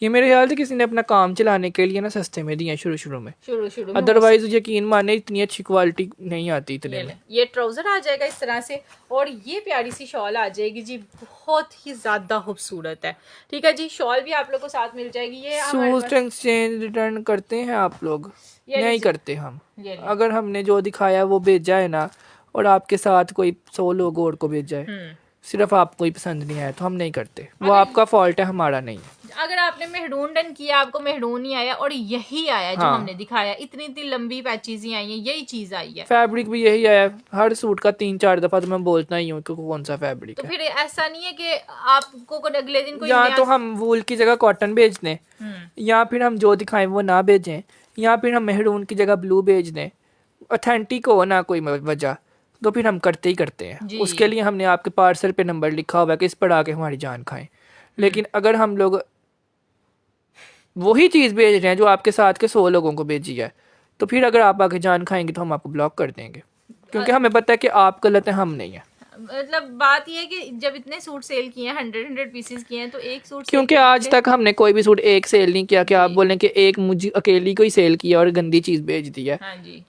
ये मेरे ख्याल से किसी ने अपना काम चलाने के लिए ना सस्ते में दिए शुरू शुरू में, शुरू में अदरवाइज यकीन माने इतनी अच्छी क्वालिटी नहीं आती इतने ये में। लें, ये ट्राउजर आ जाएगा इस तरह से, और ये प्यारी सी शॉल आ जाएगी जी, बहुत ही ज्यादा खूबसूरत है। ठीक है जी, शॉल भी आप लोग को साथ मिल जाएगी। ये हमारे सूट पास एक्सचेंज रिटर्न करते हैं आप लोग? ये नहीं लीजिए। करते हम। ये लें। अगर हमने जो दिखाया वो भेजा है ना, और आपके साथ कोई 100 लोग और को भेजा है, सिर्फ आपको ही पसंद नहीं आया तो हम नहीं करते, वो आपका फॉल्ट है, हमारा नहीं है। अगर आपने मेहरून डन किया, आपको मेहरून नहीं आया और यही आया जो हाँ। हमने दिखाया, इतनी इतनी लंबी पैचेज ही आई हैं, यही चीज आई है, फैब्रिक भी यही आया, हर सूट का 3-4 दफा तो मैं बोलता ही हूँ कि कौन सा फैब्रिक तो है। फिर ऐसा नहीं है कि आपको अगले दिन कोई या नया- तो हम वूल की जगह कॉटन भेज दें, या फिर हम जो दिखाएं वो ना भेजें, या फिर हम मेहरून की जगह ब्लू भेज दें, ऑथेंटिक हो ना कोई वजह, तो फिर हम करते ही करते हैं। जी। उसके लिए हमने आपके पार्सल पे नंबर लिखा हुआ है कि इस पर आके हमारी जान खाएं। लेकिन अगर हम लोग वही चीज़ भेज रहे हैं जो आपके साथ के 100 लोगों को भेजी है, तो फिर अगर आप आके जान खाएंगे तो हम आपको ब्लॉक कर देंगे, क्योंकि हमें पता है कि आप गलत हैं, हम नहीं है। मतलब बात ये है कि जब इतने सूट सेल किए हैं, 100 पीसेस किए हैं, तो एक सूट क्योंकि आज तक हमने कोई भी सूट एक सेल नहीं किया कि आप बोलें कि एक मुझे अकेली को ही सेल किया और गंदी चीज़ भेज दी है, हाँ जी,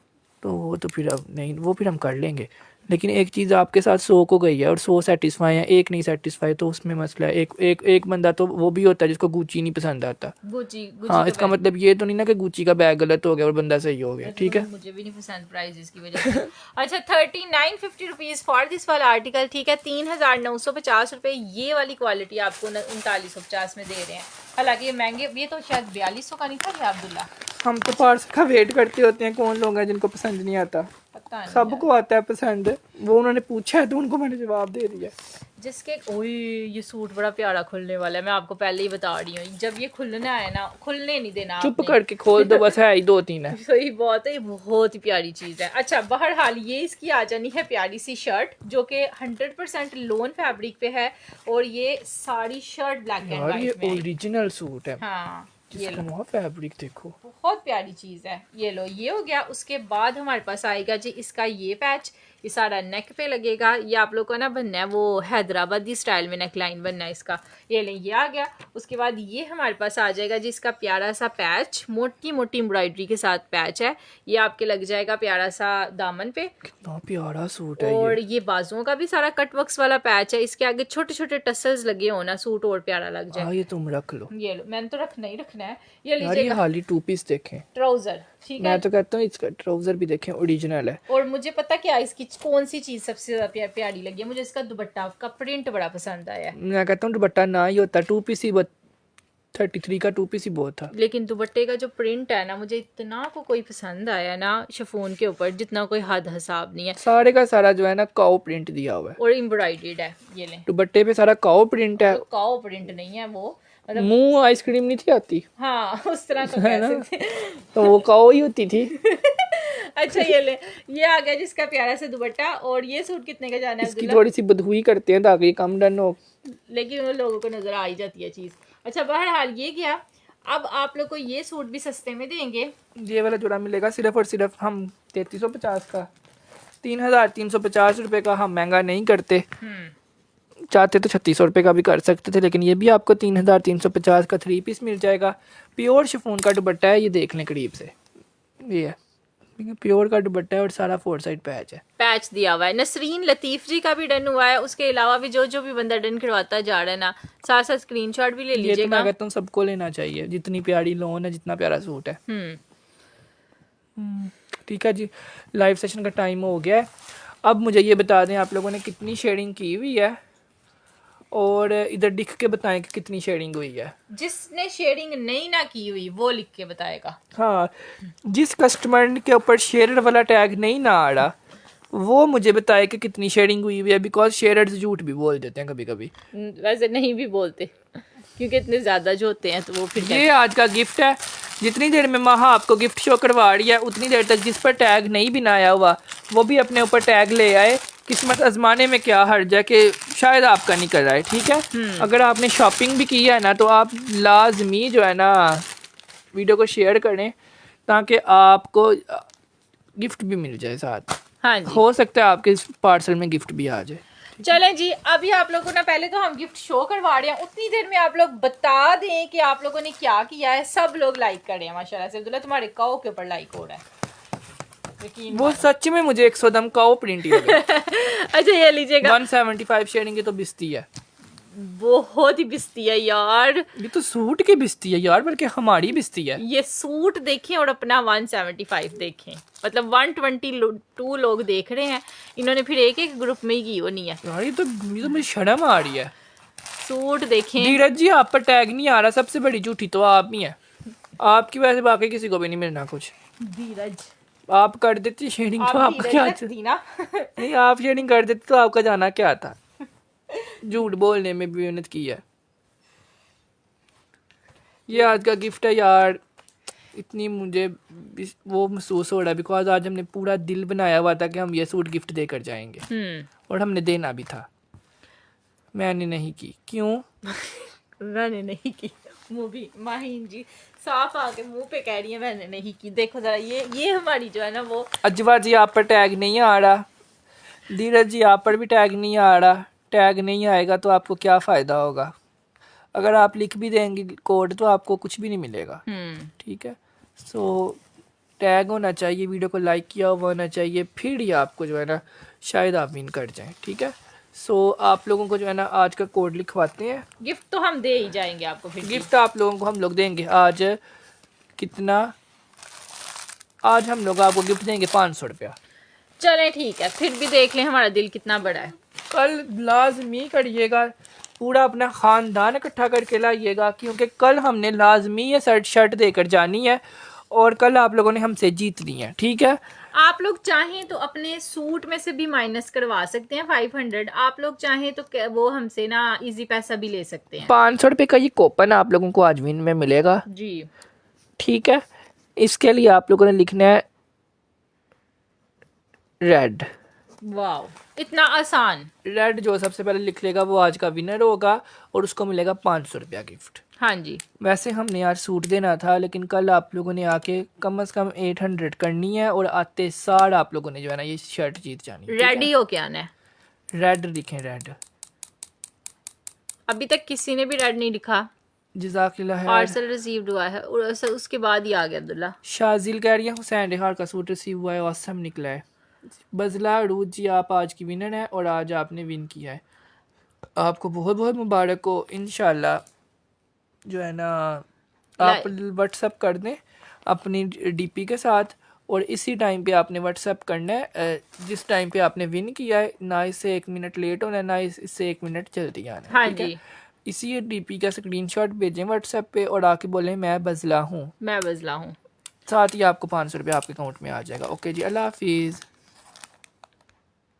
तो वो तो फिर अब नहीं, वो फिर हम कर लेंगे। लेकिन एक चीज़ आपके साथ 100 को गई है और 100 सेटिस्फाई है, एक नहीं सेटिस्फाई, तो उसमें मसला है। एक बंदा तो वो भी होता है जिसको गुची नहीं पसंद आता। गुची हाँ, का इसका बैग। मतलब ये तो नहीं ना कि गुची का बैग गलत हो गया और बंदा सही हो गया। ठीक है, मुझे भी नहीं पसंद प्राइस इसकी वजह से। अच्छा, 3950 रुपीज फॉर दिस वाला आर्टिकल। ठीक है, 3950 रुपए ये वाली क्वालिटी आपको 3950 में दे रहे हैं। हालांकि ये महंगे, ये तो शायद 4200 का नहीं था ये अब्दुल्ला, हम तो पार्सल का वेट करते होते हैं, कौन लोग हैं जिनको पसंद नहीं आता? पता नहीं सबको आता है पसंद, वो उन्होंने पूछा है तो उनको मैंने जवाब दे दिया। जिसके ओए ये सूट बड़ा प्यारा खुलने वाला है, मैं आपको पहले ही बता रही हूँ। जब ये खुलना है ना, खुलने नहीं देना चुप आपने। करके खोल दो, बस है ही 2-3 है। सही बात है, ये बहुत ही प्यारी चीज है। अच्छा, बहरहाल ये इसकी आ जानी है प्यारी सी शर्ट, जो कि 100% लोन फैब्रिक पे है, और ये सारी शर्ट ब्लैक एंड यार ये व्हाइट में है। ओरिजिनल सूट है, हाँ, ये जिसका लो, वहाँ फैब्रिक देखो, बहुत प्यारी चीज है। ये लो, ये हो गया। उसके बाद हमारे पास आएगा जी इसका ये पैच, ये सारा नेक पे लगेगा। ये आप लोग को ना बनना है वो हैदराबादी स्टाइल में नेकलाइन बनना है इसका। ये ले, ये आ गया। उसके बाद ये हमारे पास आ जाएगा जी इसका प्यारा सा पैच, मोटी मोटी एम्ब्रॉयडरी के साथ पैच है। ये आपके लग जाएगा प्यारा सा दामन पे, कितना प्यारा सूट है और ये। ये बाजुओं का भी सारा कटवर्क्स वाला पैच है। इसके आगे छोटे छोटे टसल्स लगे हो ना, सूट और प्यारा लग जाए। ये तुम रख लो ये लो, मैंने तो रखना ही रखना है। ये यार, ये लीजिएगा हाली 2 पीस देखें, ट्राउजर। ठीक है, मैं तो कहता हूँ इसका ट्राउजर भी देखें, ओरिजिनल है। और मुझे पता क्या इसकी कौन सी चीज सबसे ज्यादा प्यारी लगी है, मुझे इसका दुपट्टा का प्रिंट बड़ा पसंद आया है। मैं कहता हूँ दुपट्टा ना ही होता, 2 पीस ही 33 का 2 पीस ही बहुत था। लेकिन दुपट्टे का जो प्रिंट है ना, मुझे इतना को कोई पसंद आया ना शिफॉन के ऊपर, जितना कोई हद हिसाब नहीं है। सारे का सारा जो है ना काओ प्रिंट दिया हुआ है, और एम्ब्रॉयडर्ड है। ये लें, दुपट्टे पे सारा काओ प्रिंट है। काओ प्रिंट नहीं है वो, मतलब मुंह आइसक्रीम नहीं थी आती, हाँ उस तरह का है कह ना? सकते हैं। तो वो काओ ही होती थी। अच्छा, ये ले, ये आ गया जिसका प्यारा सा दुपट्टा। और ये सूट कितने का जाना है इसकी अब्दुल्ला? थोड़ी सी बदहुई करते हैं ताकि ये कम डन हो। लेकिन उन लोगों को नजर आ ही जाती है चीज। अच्छा, बहरहाल ये गया। अब आप लोग को ये सूट भी सस्ते में देंगे। ये वाला जोड़ा मिलेगा सिर्फ और सिर्फ हम 3350 का, 3350 रुपये का हम महंगा नहीं करते। चाहते तो 3600 रुपये का भी कर सकते थे, लेकिन ये भी आपको 3350 का 3 पीस मिल जाएगा। प्योर शिफॉन का दुपट्टा है, ये देख लें करीब से, ये है प्योर का दुपट्टा है और सारा 4 साइड पैच है। पैच दिया हुआ है। नसरीन लतीफ जी का भी डन हुआ है। उसके अलावा भी जो जो भी बंदा डन करवाता जा रहा है ना, साथ साथ स्क्रीनशॉट भी ले ये तो लीजिएगा। मैं कहता हूँ सबको लेना चाहिए, जितनी प्यारी लोन है, जितना प्यारा सूट है। ठीक है जी, लाइव सेशन का टाइम हो गया है। अब मुझे ये बता दें आप लोगों ने कितनी शेडिंग की हुई है, और इधर लिख के बताएं कि कितनी शेडिंग हुई है। जिसने शेडिंग नहीं ना की हुई वो लिख के बताएगा। हाँ, जिस कस्टमर के ऊपर शेयर वाला टैग नहीं ना आ रहा, वो मुझे बताए कि कितनी शेडिंग हुई हुई है, बिकॉज शेयर्स झूठ भी बोल देते हैं कभी कभी। वैसे नहीं भी बोलते, क्योंकि इतने ज्यादा जो होते हैं तो वो फिर ये आज का गिफ्ट है। जितनी देर में माह आपको गिफ्ट शो करवा रही है, उतनी देर तक जिस पर टैग नहीं बनाया हुआ वो भी अपने ऊपर टैग ले आए। किस्मत आजमाने में क्या हर्ज है कि शायद आपका निकल रहा है। ठीक है, अगर आपने शॉपिंग भी की है ना, तो आप लाजमी जो है ना वीडियो को शेयर करें ताकि आपको गिफ्ट भी मिल जाए साथ। हाँ जी। हो सकता है आपके पार्सल में गिफ्ट भी आ जाए। चलें जी, अभी आप लोगों को ना पहले तो हम गिफ्ट शो करवा रहे हैं, उतनी देर में आप लोग बता दें कि आप लोगों ने क्या किया है। सब लोग लाइक करें माशाल्लाह से। अब्दुल्ला तुम्हारे काओ के ऊपर लाइक हो रहा है, यकीन वो मानो। सच में मुझे 110 का वो प्रिंट ही लगे। अच्छा ये लीजिएगा, 175 शेयरिंग की तो बिस्ती है, बहुत ही बिस्ती है यार। ये तो सूट की बिस्ती है यार, बल्कि हमारी बिस्ती है। ये सूट देखें और अपना 175 देखें, मतलब 122 लोग देख रहे हैं। इन्होंने फिर एक एक ग्रुप में ही की होनी है। यार ये तो मुझे शर्म आ रही है। सूट देखें। धीरज जी आप पर टैग नहीं आ रहा, सबसे बड़ी झूठी तो आप ही है। आपकी वजह से बाकी किसी को भी नहीं मिलना कुछ। धीरज आप कर देती शेयरिंग तो आप आपका क्या धीरज रखती ना। नहीं, आप शेयरिंग कर देते तो आपका जाना क्या था। झूठ बोलने में भी मेहनत की है। ये आज का गिफ्ट है यार, इतनी मुझे वो महसूस हो रहा है बिकॉज आज हमने पूरा दिल बनाया हुआ था कि हम ये सूट गिफ्ट देकर जाएंगे और हमने देना भी था। मैंने नहीं की, क्यों? मैंने नहीं की। मुंह भी माहीन जी साफ आके मुंह पे कह रही है मैंने नहीं की। देखो जरा ये हमारी जो है ना वो। अजवा जी आप पर टैग नहीं आ रहा, धीरज जी आप पर भी टैग नहीं आ रहा। टैग नहीं आएगा तो आपको क्या फ़ायदा होगा? अगर आप लिख भी देंगे कोड तो आपको कुछ भी नहीं मिलेगा। ठीक है, सो टैग होना चाहिए, वीडियो को लाइक किया हुआ होना चाहिए, फिर ही आपको जो है ना शायद आप विन कर जाएं। ठीक है, सो आप लोगों को जो है ना आज का कोड लिखवाते हैं। गिफ्ट तो हम दे ही जाएंगे आपको। फिर गिफ्ट आप लोगों को हम लोग देंगे आज कितना, आज हम लोग आपको गिफ्ट देंगे 500 रुपया। चलें ठीक है, फिर भी देख लें हमारा दिल कितना बड़ा है। कल लाजमी करिएगा, पूरा अपना ख़ानदान इकट्ठा करके लाइएगा, क्योंकि कल हमने लाजमी ये शर्ट देकर जानी है और कल आप लोगों ने हमसे जीतनी है। ठीक है, आप लोग चाहें तो अपने सूट में से भी माइनस करवा सकते हैं 500। आप लोग चाहें तो वो हमसे ना इजी पैसा भी ले सकते हैं। 500 रुपये का ये कूपन आप लोगों को आज विन में मिलेगा जी। ठीक है, इसके लिए आप लोगों ने लिखना है रेड। वाओ, इतना आसान। रेड जो सबसे पहले लिख लेगा वो आज का विनर होगा और उसको मिलेगा 500 रुपया गिफ्ट। हाँ जी। वैसे हमने यार सूट देना था, लेकिन कल आप लोगों ने आके कम से कम 800 करनी है और आते सार आप लोगों ने जो है ना ये शर्ट जीत जानी है। रेडी हो क्या है? रेड लिखें, रेड। अभी तक किसी ने भी रेड नहीं लिखा। जज़ाकिल्लाह है। पार्सल रिसीव्ड हुआ है और उसके बाद ही आ गया अब्दुल्ला। शाजिल कह रही है हुसैन रिहार का सूट रिसीव हुआ है, औसम निकला है। बजला रूज जी आप आज की विनर हैं और आज आपने विन किया है, आपको बहुत बहुत मुबारक हो। इंशाल्लाह जो है ना आप व्हाट्सअप कर दें अपनी डीपी के साथ और इसी टाइम पे आपने व्हाट्सअप करना है जिस टाइम पे आपने विन किया है, ना इससे 1 मिनट लेट होना है ना इससे 1 मिनट जल्दी आना है। हाँ ठीक है? जी। इसी डीपी का स्क्रीनशॉट भेजें व्हाट्सएप पे और आके बोलें मैं बजला हूँ, मैं बजला हूँ। साथ ही आपको 500 रुपये आपके अकाउंट में आ जाएगा। ओके जी, अल्लाह हाफिज़।